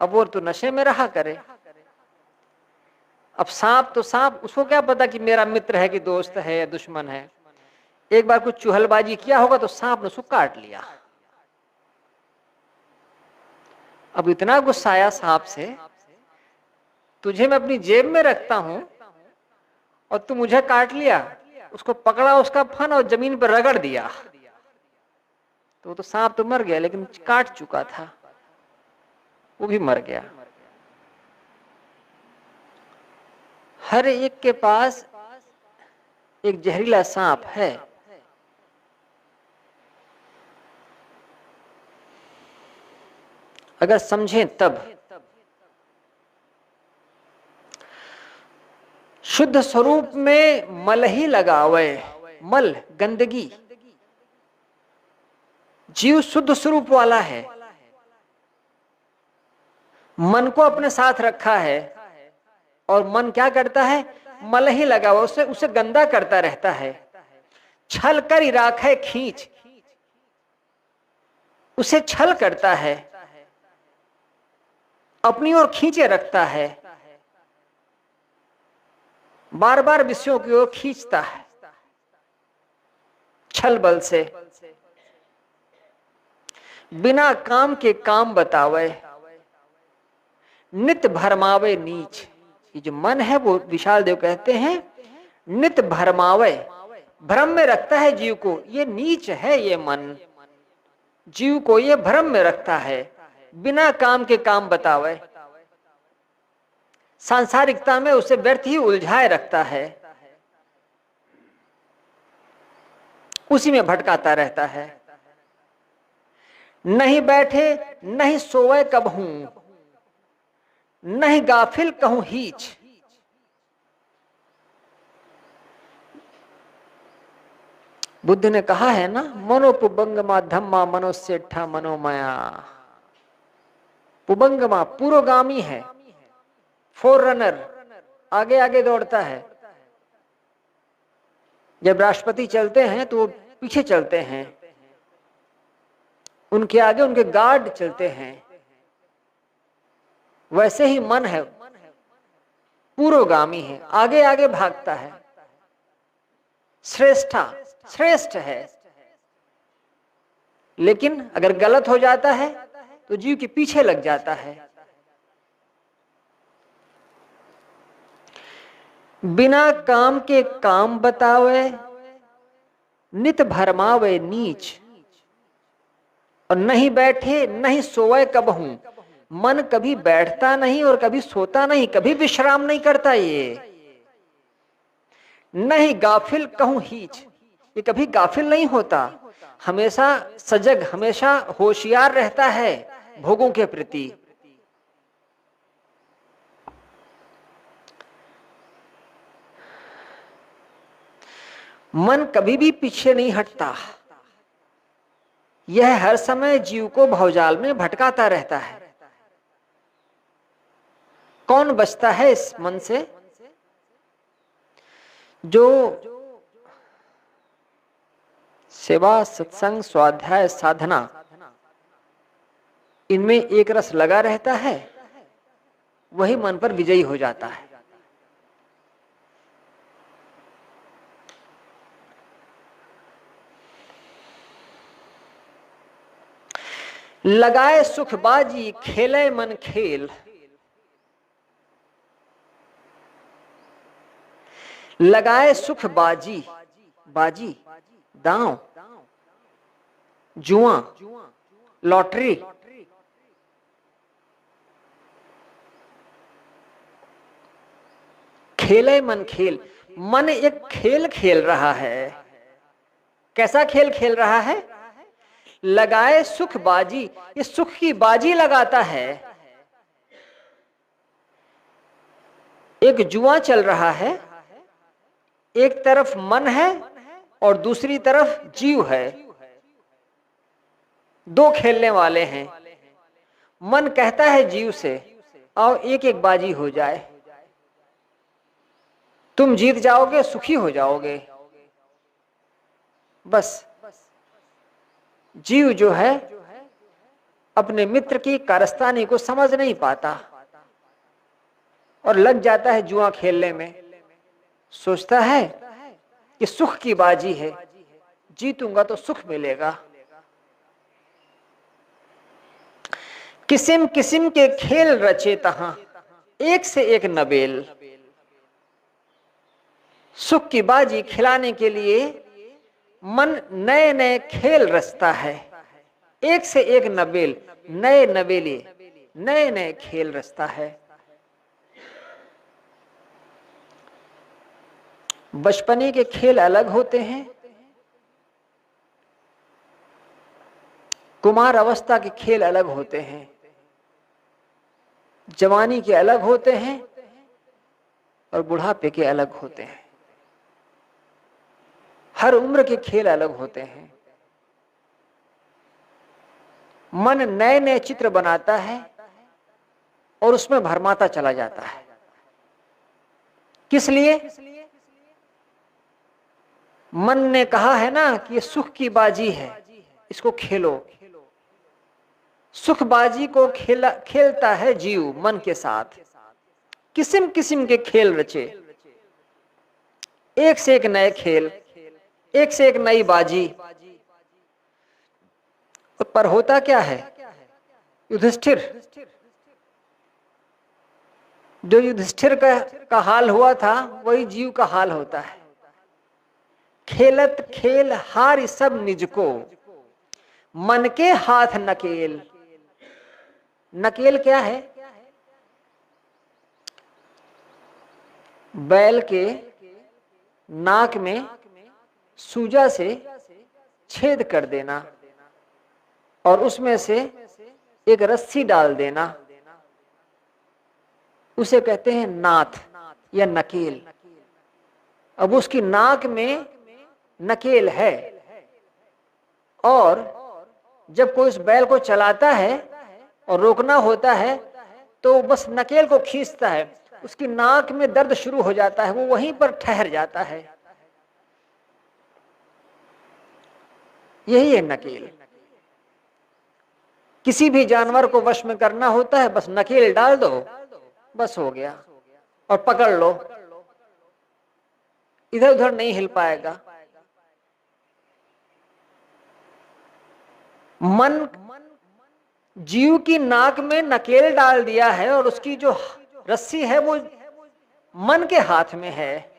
अब वो तो नशे में रहा करे। अब सांप तो सांप, उसको क्या पता कि मेरा मित्र है कि दोस्त है या दुश्मन है। एक बार कुछ चुहलबाजी किया होगा तो सांप ने उसको काट लिया। अब इतना गुस्सा आया सांप से, तुझे मैं अपनी जेब में रखता हूं और तू मुझे काट लिया। उसको पकड़ा, उसका फन और जमीन पर रगड़ दिया। तो सांप तो मर गया, लेकिन काट चुका था, वो भी मर गया। हर एक के पास एक जहरीला सांप है। अगर समझें तब। शुद्ध स्वरूप में मल ही लगावे, मल गंदगी। जीव शुद्ध स्वरूप वाला है, मन को अपने साथ रखा है और मन क्या करता है, मल ही लगा हुआ, उसे गंदा करता रहता है। छल कर ही राखे खींच, उसे छल करता है, अपनी ओर खींचे रखता है, बार बार विषयों की ओर खींचता है छल बल से। बिना काम के काम बतावे, नित भरमावे नीच। ये जो मन है वो विशाल देव कहते हैं नित भरमावे, भ्रम में रखता है जीव को। ये नीच है, ये मन जीव को ये भ्रम में रखता है, बिना काम के काम बतावे, सांसारिकता में उसे व्यर्थ ही उलझाए रखता है, उसी में भटकाता रहता है। नहीं बैठे नहीं सोए कब हूं, नहीं गाफिल कहूं हीच। बुद्ध ने कहा है ना, मनोपुबंगमा धम्मा मनोसेठा मनोमया। पुबंगमा पुरोगामी है, फोर रनर, आगे आगे दौड़ता है। जब राष्ट्रपति चलते हैं तो वो पीछे चलते हैं, उनके आगे उनके गार्ड चलते हैं। वैसे ही मन है, पुरोगामी है, आगे आगे भागता है, श्रेष्ठ है। लेकिन अगर गलत हो जाता है तो जीव के पीछे लग जाता है। बिना काम के काम बतावे, नित भरमावे नीच। और नहीं बैठे नहीं सोए कब हूं, मन कभी बैठता नहीं और कभी सोता नहीं, कभी विश्राम नहीं करता। ये नहीं गाफिल कहूं हीच, ये कभी गाफिल नहीं होता, हमेशा सजग, हमेशा होशियार रहता है भोगों के प्रति। मन कभी भी पीछे नहीं हटता, यह हर समय जीव को भवजाल में भटकाता रहता है। कौन बचता है इस मन से? जो सेवा, सत्संग, स्वाध्याय, साधना, इनमें एक रस लगा रहता है, वही मन पर विजयी हो जाता है। लगाए सुखबाजी खेले मन खेल, लगाए सुखबाजी, बाजी दांव, जुआ, लॉटरी, खेले मन खेल। मन एक खेल खेल रहा है। कैसा खेल खेल रहा है? लगाए सुख बाजी, ये सुख की बाजी लगाता है। एक जुआ चल रहा है, एक तरफ मन है और दूसरी तरफ जीव है, दो खेलने वाले हैं। मन कहता है जीव से, आओ एक एक बाजी हो जाए, तुम जीत जाओगे, सुखी हो जाओगे। बस जीव जो है अपने मित्र की कारस्तानी को समझ नहीं पाता और लग जाता है जुआ खेलने में। सोचता है कि सुख की बाजी है, जीतूंगा तो सुख मिलेगा। किस्म किस्म के खेल रचे तहां, एक से एक नबेल। सुख की बाजी खिलाने के लिए मन नए नए खेल रचता है, एक से एक नबेल, नए नवेले, नए नए खेल रचता है। बचपने के खेल अलग होते हैं, कुमार अवस्था के खेल अलग होते हैं, जवानी के अलग होते हैं और बुढ़ापे के अलग होते हैं। हर उम्र के खेल अलग होते हैं। मन नए नए चित्र बनाता है और उसमें भरमाता चला जाता है। किस लिए? मन ने कहा है ना कि ये सुख की बाजी है, इसको खेलो। सुखबाजी को खेलता है जीव मन के साथ। किस्म किस्म के खेल रचे, एक से एक नए खेल, एक से एक नई बाजी। तो पर होता क्या है? युधिष्ठिर, जो युधिष्ठिर का हाल हुआ था वही जीव का हाल होता है। खेलत खेल हार सब निज को, मन के हाथ नकेल। नकेल क्या है? बैल के नाक में सूजा से छेद कर देना और उसमें से एक रस्सी डाल देना, उसे कहते हैं नाथ या नकेल। अब उसकी नाक में नकेल है और जब कोई उस बैल को चलाता है और रोकना होता है तो बस नकेल को खींचता है, उसकी नाक में दर्द शुरू हो जाता है, वो वहीं पर ठहर जाता है। यही है नकेल। किसी भी जानवर को वश में करना होता है, बस नकेल डाल दो, बस हो गया, और पकड़ लो, इधर उधर नहीं हिल पाएगा। मन जीव की नाक में नकेल डाल दिया है और उसकी जो रस्सी है वो मन के हाथ में है।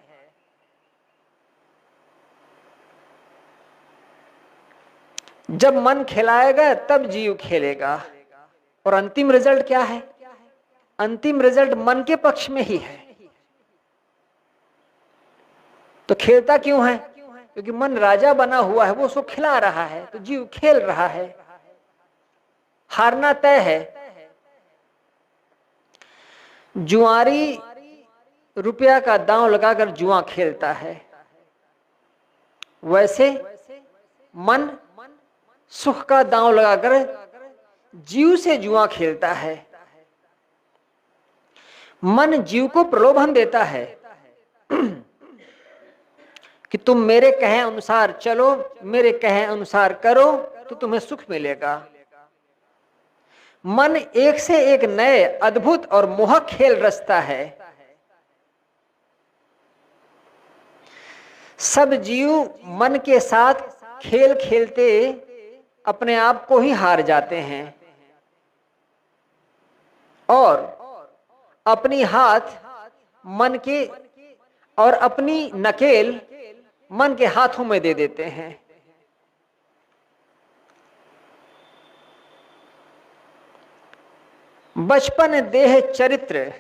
जब मन खिलाएगा तब जीव खेलेगा। और अंतिम रिजल्ट क्या है? अंतिम रिजल्ट मन के पक्ष में ही है। तो खेलता क्यों है? क्योंकि मन राजा बना हुआ है, वो उसको खिला रहा है, तो जीव खेल रहा है। हारना तय है। जुआरी रुपया का दांव लगाकर जुआ खेलता है, वैसे मन सुख का दांव लगाकर जीव से जुआ खेलता है। मन जीव को प्रलोभन देता है कि तुम मेरे कहे अनुसार चलो, मेरे कहे अनुसार करो तो तुम्हें सुख मिलेगा। मन एक से एक नए अद्भुत और मोहक खेल रचता है। सब जीव मन के साथ खेल खेलते अपने आप को ही हार जाते हैं और अपनी हाथ मन के और अपनी नकेल मन के हाथों में दे देते हैं। बचपन देह चरित्र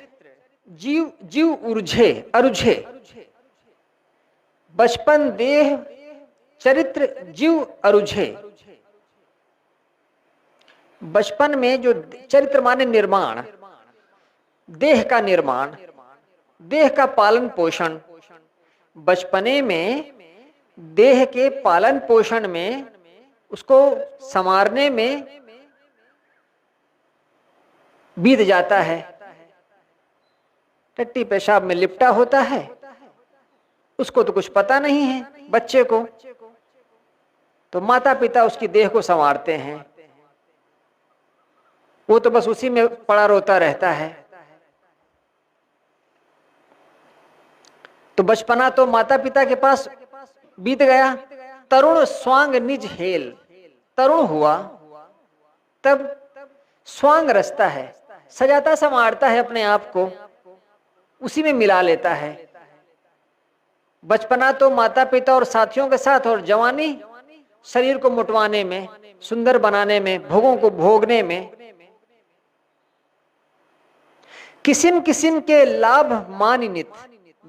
जीव जीव उर्झे अरुझे। बचपन देह चरित्र जीव अरुझे। बचपन में जो चरित्र माने निर्माण, देह का निर्माण, देह का पालन पोषण, बचपने में देह के पालन पोषण में, उसको संवारने में बीत जाता है। टट्टी पेशाब में लिपटा होता है, उसको तो कुछ पता नहीं है बच्चे को, तो माता पिता उसकी देह को संवारते हैं, वो तो बस उसी में पड़ा रोता रहता है। तो बचपना तो माता पिता के पास बीत गया। तरुण स्वांग निज हेल, तरुण हुआ तब स्वांग रचता है, सजाता संवारता है अपने आप को, उसी में मिला लेता है। बचपना तो माता पिता और साथियों के साथ, और जवानी शरीर को मुटवाने में, सुंदर बनाने में, भोगों को भोगने में। किसिम किसिम के लाभ मानिनित,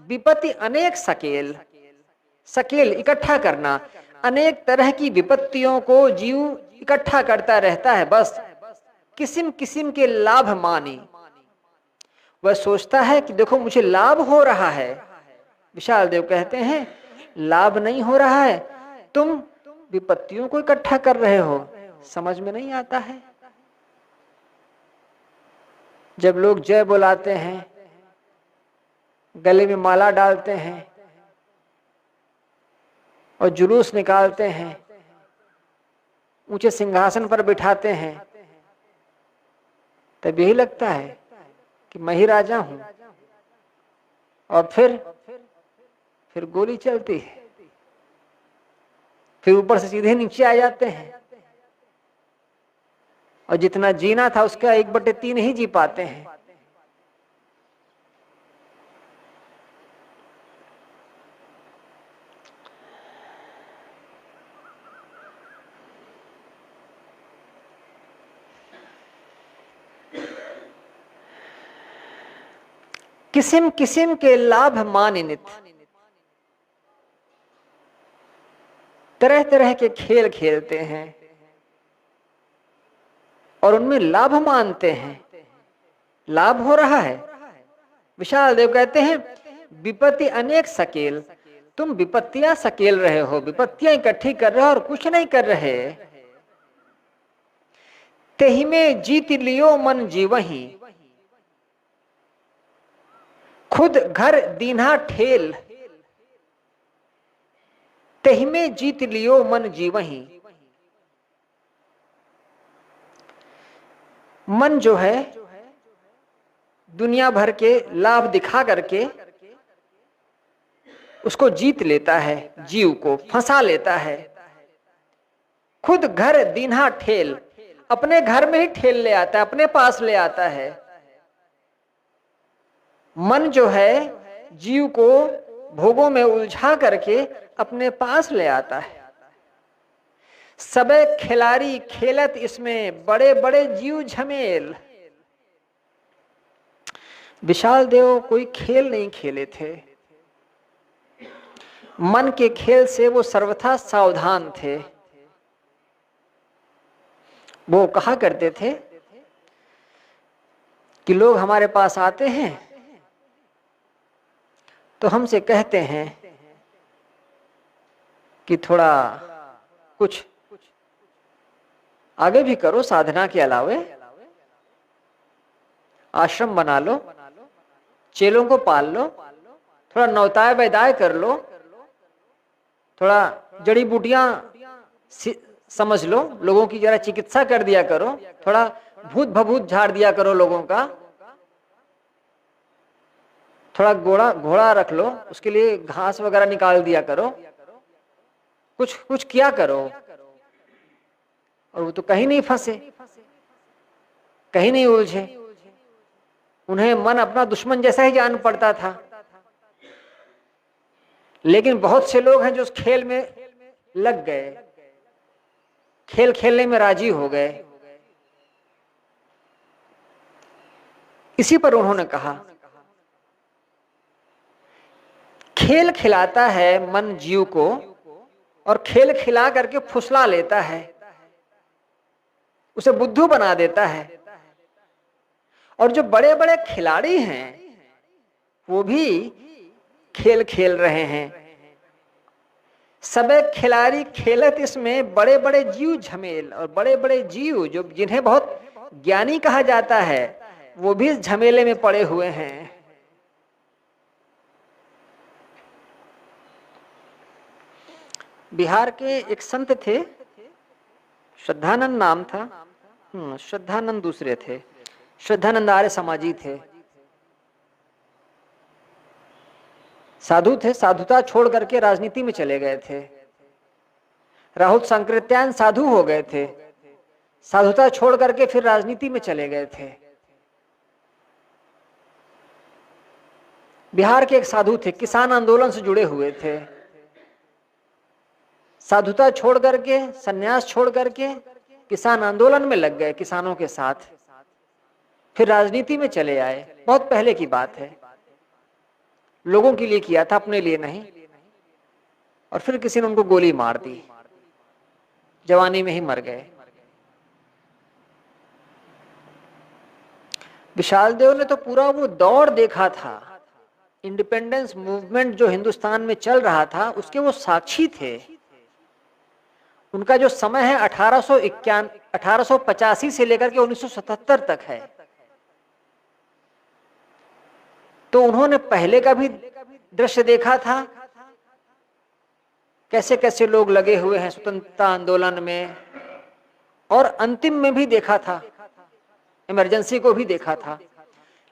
विपत्ति अनेक सकेल। सकेल इकट्ठा करना, अनेक तरह की विपत्तियों को जीव इकट्ठा करता रहता है। बस किसिम किसिम के लाभ मानी, वह सोचता है कि देखो मुझे लाभ हो रहा है। विशाल देव कहते हैं लाभ नहीं हो रहा है, तुम विपत्तियों को इकट्ठा कर रहे हो, समझ में नहीं आता है। जब लोग जय बुलाते हैं, गले में माला डालते हैं और जुलूस निकालते हैं, ऊंचे सिंहासन पर बिठाते हैं, तब यही लगता है कि मैं ही राजा हूं। और फिर गोली चलती है, फिर ऊपर से सीधे नीचे आ जाते हैं। और जितना जीना था उसका 1/3 ही जी पाते हैं। किस्म किस्म के लाभ मानित, तरह तरह के खेल खेलते हैं और उनमें लाभ मानते हैं। लाभ हो रहा है। विशाल देव कहते हैं विपत्ति अनेक सकेल, तुम विपत्तियां सकेल रहे हो, विपत्तियां इकट्ठी कर रहे हो और कुछ नहीं कर रहे। तेहि में जीत लियो मन जीवही, खुद घर दीन्हा ठेल। तेहि में जीत लियो मन जीवही। मन जो है दुनिया भर के लाभ दिखा करके उसको जीत लेता है, जीव को फंसा लेता है। खुद घर दीन्हा ठेल, अपने घर में ही ठेल ले आता है, अपने पास ले आता है। मन जो है जीव को भोगों में उलझा करके अपने पास ले आता है। सबे खिलाड़ी खेलत इसमें, बड़े बड़े जीव झमेल। विशाल देव कोई खेल नहीं खेले थे, मन के खेल से वो सर्वथा सावधान थे। वो कहा करते थे कि लोग हमारे पास आते हैं तो हमसे कहते हैं कि थोड़ा कुछ आगे भी करो, साधना के अलावे आश्रम बना लो, चेलों को पाल लो, थोड़ा नौताय वैदाय कर लो, थोड़ा जड़ी बूटियां समझ लो, लोगों की जरा चिकित्सा कर दिया करो, थोड़ा भूत भभूत झाड़ दिया करो लोगों का, थोड़ा घोड़ा रख लो, उसके लिए घास वगैरह निकाल दिया करो, कुछ कुछ किया करो। और वो तो कहीं नहीं फंसे, कहीं नहीं उलझे। उन्हें मन अपना दुश्मन जैसा ही जान पड़ता था। लेकिन बहुत से लोग हैं जो उस खेल में लग गए, खेल खेलने में राजी हो गए। इसी पर उन्होंने कहा खेल खिलाता है मन जीव को और खेल खिला करके फुसला लेता है, उसे बुद्धू बना देता है। और जो बड़े बड़े खिलाड़ी हैं वो भी खेल खेल रहे हैं। सबे खिलाड़ी खेलत इसमें, बड़े बड़े जीव झमेल। और बड़े बड़े जीव जो जिन्हें बहुत ज्ञानी कहा जाता है वो भी इस झमेले में पड़े हुए हैं। बिहार के एक संत थे, श्रद्धानंद नाम था, श्रद्धानंद दूसरे थे, श्रद्धानंद आर्य समाजी थे, साधु थे, साधुता छोड़ करके राजनीति में चले गए थे। राहुल संकृत्यान साधु हो गए थे, साधुता छोड़ करके फिर राजनीति में चले गए थे। बिहार के एक साधु थे, किसान आंदोलन से जुड़े हुए थे, साधुता छोड़ करके, सन्यास छोड़ करके किसान आंदोलन में लग गए, किसानों के साथ, फिर राजनीति में चले आए। बहुत पहले की बात है, लोगों के लिए किया था, अपने लिए नहीं। और फिर किसी ने उनको गोली मार दी, जवानी में ही मर गए। विशाल देव ने तो पूरा वो दौर देखा था, इंडिपेंडेंस मूवमेंट जो हिंदुस्तान में चल रहा था उसके वो साक्षी थे। उनका जो समय है 1885 से लेकर के 1977 तक है। तो उन्होंने पहले का भी दृश्य देखा था, कैसे कैसे लोग लगे हुए हैं स्वतंत्रता आंदोलन में, और अंतिम में भी देखा था, इमरजेंसी को भी देखा था।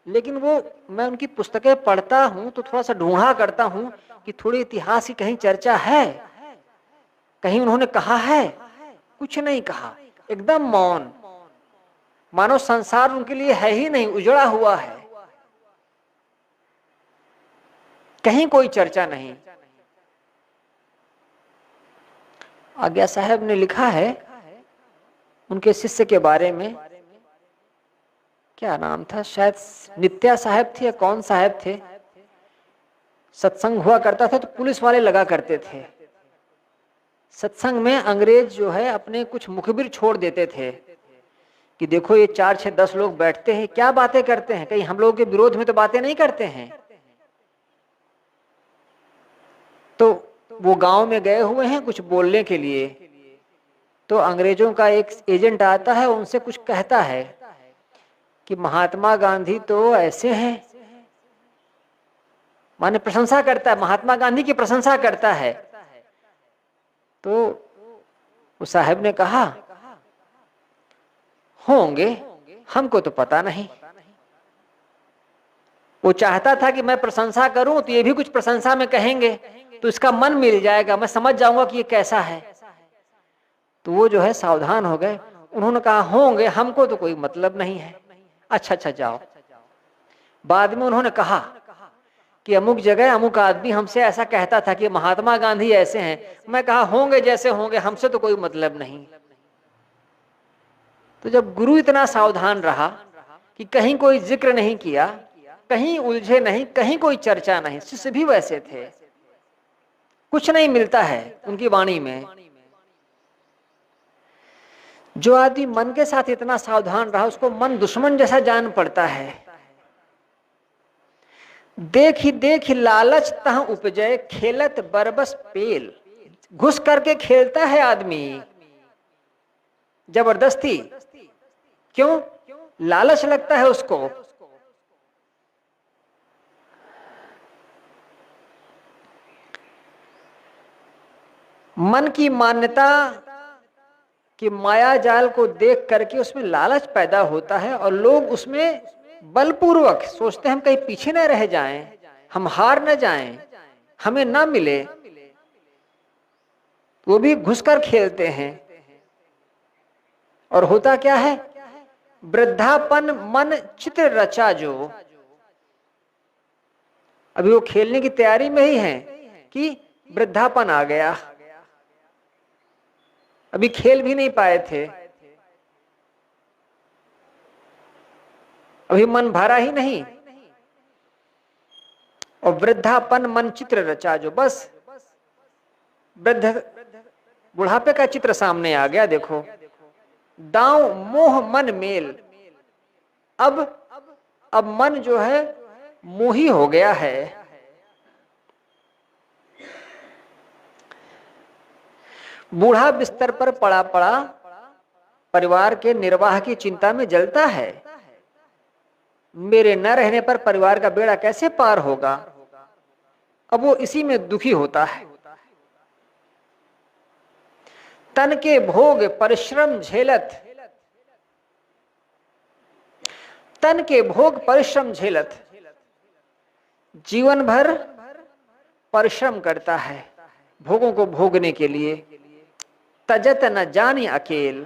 लेकिन वो मैं उनकी पुस्तकें पढ़ता हूं तो थोड़ा सा ढूंढा करता हूं कि थोड़ी इतिहास की कहीं चर्चा है, कहीं उन्होंने कहा है। कुछ नहीं कहा, एकदम मौन। मानो संसार उनके लिए है ही नहीं, उजड़ा हुआ है, कहीं कोई चर्चा नहीं। आज्ञा साहब ने लिखा है उनके शिष्य के बारे में, क्या नाम था, शायद नित्या साहब थे या कौन साहब थे। सत्संग हुआ करता था तो पुलिस वाले लगा करते थे। सत्संग में अंग्रेज जो है अपने कुछ मुखबिर छोड़ देते थे कि देखो ये 4 6 10 लोग बैठते हैं, क्या बातें करते हैं, कहीं हम लोगों के विरोध में तो बातें नहीं करते हैं। तो वो गांव में गए हुए हैं कुछ बोलने के लिए, तो अंग्रेजों का एक एजेंट आता है, उनसे कुछ कहता है कि महात्मा गांधी तो ऐसे हैं, माने प्रशंसा करता है, महात्मा गांधी की प्रशंसा करता है। तो उस साहब ने कहा होंगे, हमको तो पता नहीं। वो चाहता था कि मैं प्रशंसा करूं तो ये भी कुछ प्रशंसा में कहेंगे तो इसका मन मिल जाएगा, मैं समझ जाऊंगा कि ये कैसा है। तो वो जो है सावधान हो गए। उन्होंने कहा होंगे, हमको तो कोई मतलब नहीं है। अच्छा जाओ। बाद में उन्होंने कहा कि अमुक जगह अमुक आदमी हमसे ऐसा कहता था कि महात्मा गांधी ऐसे हैं। मैं कहा होंगे जैसे होंगे, हमसे तो कोई मतलब नहीं। तो जब गुरु इतना सावधान रहा कि कहीं कोई जिक्र नहीं किया, कहीं उलझे नहीं, कहीं कोई चर्चा नहीं, शिष्य भी वैसे थे, कुछ नहीं मिलता है उनकी वाणी में। जो आदमी मन के साथ इतना सावधान रहा उसको मन दुश्मन जैसा जान पड़ता है। देख लालच तह उपजय, खेलत बरबस पेल। घुस करके खेलता है आदमी जबरदस्ती, क्यों? लालच लगता है उसको। मन की मान्यता कि माया जाल को देख करके उसमें लालच पैदा होता है और लोग उसमें बलपूर्वक सोचते हैं हम कहीं पीछे न रह जाएं, हम हार न जाएं, हमें ना मिले, वो भी घुसकर खेलते हैं। और होता क्या है? वृद्धापन मन चित्र रचा जो, अभी वो खेलने की तैयारी में ही है कि वृद्धापन आ गया, अभी खेल भी नहीं पाए थे, अभी मन भरा ही नहीं, और वृद्धापन मन चित्र रचा जो, बस वृद्ध बुढ़ापे का चित्र सामने आ गया। देखो दांव मोह मन मेल, अब मन जो है मोही हो गया है। बूढ़ा बिस्तर पर पड़ा पड़ा परिवार के निर्वाह की चिंता में जलता है। मेरे न रहने पर परिवार का बेड़ा कैसे पार होगा, अब वो इसी में दुखी होता है। तन के भोग परिश्रम झेलत, तन के भोग परिश्रम झेलत, जीवन भर परिश्रम करता है भोगों को भोगने के लिए। तजत न जानी अकेल,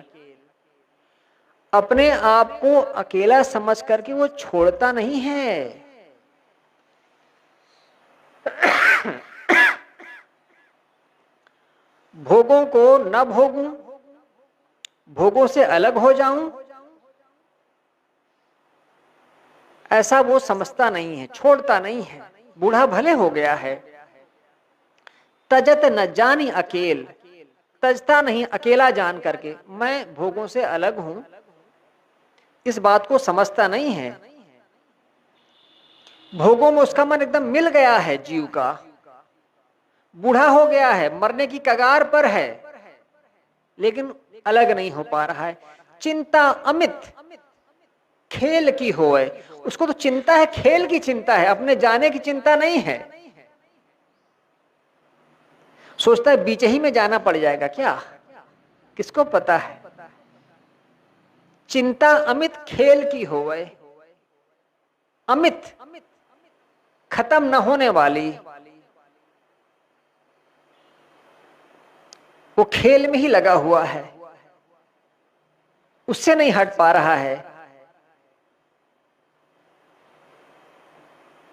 अपने आप को अकेला समझ करके वो छोड़ता नहीं है। भोगों को न भोगूं, भोगों से अलग हो जाऊं, ऐसा वो समझता नहीं है, छोड़ता नहीं है। बूढ़ा भले हो गया है। तजत न जानी अकेल, तजता नहीं अकेला जान करके मैं भोगों से अलग हूं, इस बात को समझता नहीं है। भोगों में उसका मन एकदम मिल गया है जीव का, बूढ़ा हो गया है, मरने की कगार पर है, लेकिन अलग नहीं हो पा रहा है। चिंता अमित खेल की होए, उसको तो चिंता है, खेल की चिंता है, अपने जाने की चिंता नहीं है। सोचता है बीच ही में जाना पड़ जाएगा क्या, किसको पता है। चिंता अमित खेल की होए, अमित खत्म न होने वाली, वो खेल में ही लगा हुआ है, उससे नहीं हट पा रहा है।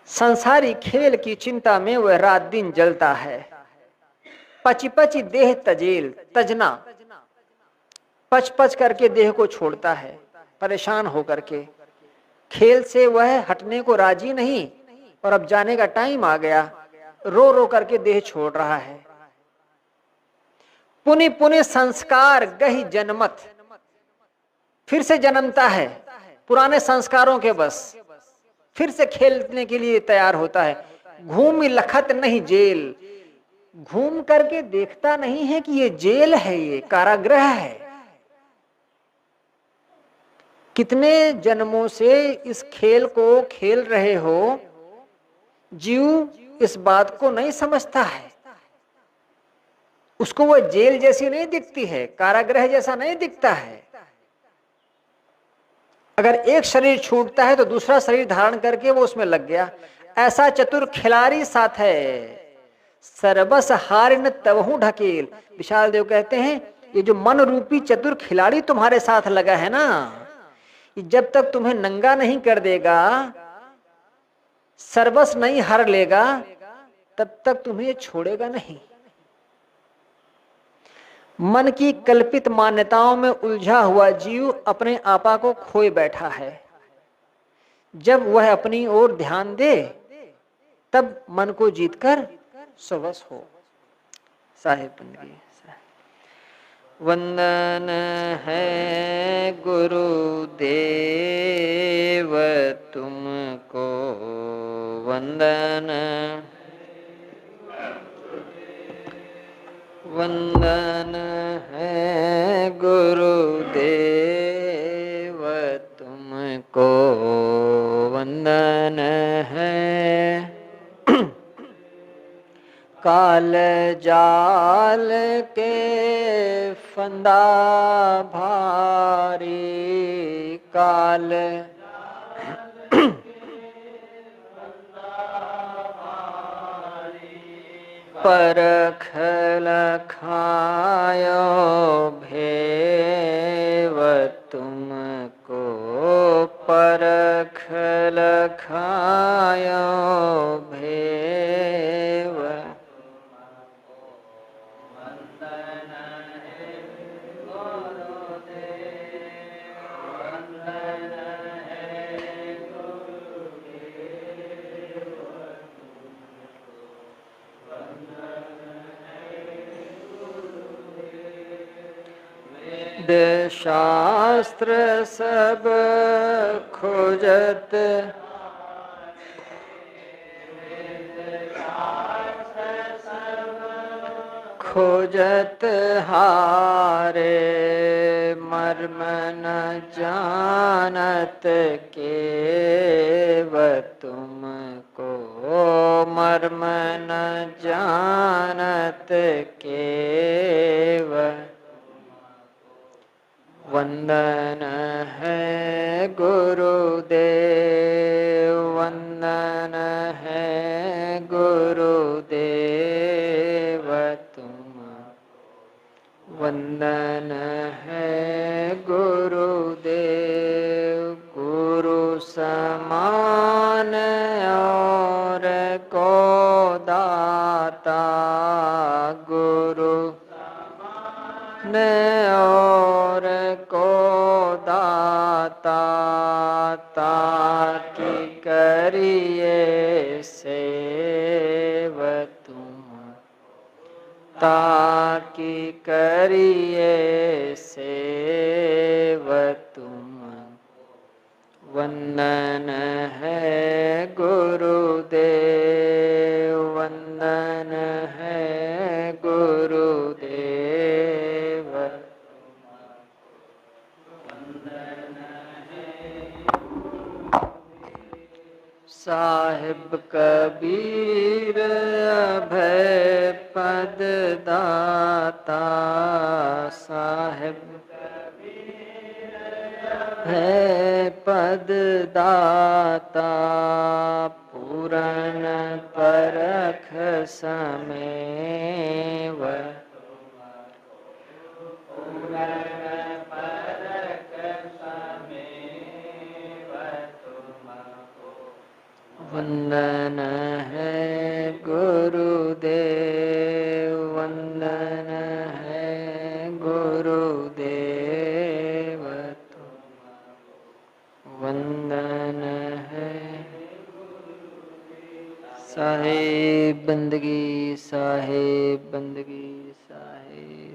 संसारी खेल की चिंता में वह रात दिन जलता है। पची पची देह तजेल, तजना, पच पच करके देह को छोड़ता है परेशान होकर के। खेल से वह हटने को राजी नहीं, और अब जाने का टाइम आ गया, रो रो करके देह छोड़ रहा है। पुनि पुनि संस्कार गही जनमत, फिर से जन्मता है पुराने संस्कारों के बस, फिर से खेलने के लिए तैयार होता है। घूम लखत नहीं जेल, घूम करके देखता नहीं है कि ये जेल है, ये कारागृह है। कितने जन्मों से इस खेल को खेल रहे हो, जीव इस बात को नहीं समझता है। उसको वो जेल जैसी नहीं दिखती है, कारागृह जैसा नहीं दिखता है। अगर एक शरीर छूटता है तो दूसरा शरीर धारण करके वो उसमें लग गया। ऐसा चतुर खिलाड़ी साथ है, सर्वस हारिन तवहू ढकेल। विशाल देव कहते हैं ये जो मन रूपी चतुर खिलाड़ी तुम्हारे साथ लगा है ना, जब तक तुम्हें नंगा नहीं कर देगा, सर्वस नहीं हर लेगा, तब तक तुम्हें छोड़ेगा नहीं। मन की कल्पित मान्यताओं में उलझा हुआ जीव अपने आपा को खोए बैठा है। जब वह अपनी ओर ध्यान दे तब मन को जीतकर स्ववश हो। साहिब बंदगी। वंदन है गुरुदेव तुमको, वंदन वंदन है गुरुदेव तुमको, वंदन है। काल जाल के फंदा भारी, काल परख लखायो भेव तुमको, परख लखायो भेव। शास्त्र सब खोजत, खोजत हारे, मर्म न जानत केव तुमको, मर्म न जानत केव। वंदन है गुरुदेव, वंदन है गुरुदेव तुम, वंदन है गुरुदेव। गुरु समान और को दाता, गुरु ने और को दाता, ताकि करिए सेव तुम, ताकि करिए सेव तुम। वंदन है गुरुदेव, वंदन है गुरुदेव। साहिब कबीर अभय पद दाता, साहिब अभय पद दाता, पूरन परख समेव, वंदन है गुरुदेव, वंदन है गुरुदेव, वंदन है साहेब बंदगी, साहेब बंदगी, साहेब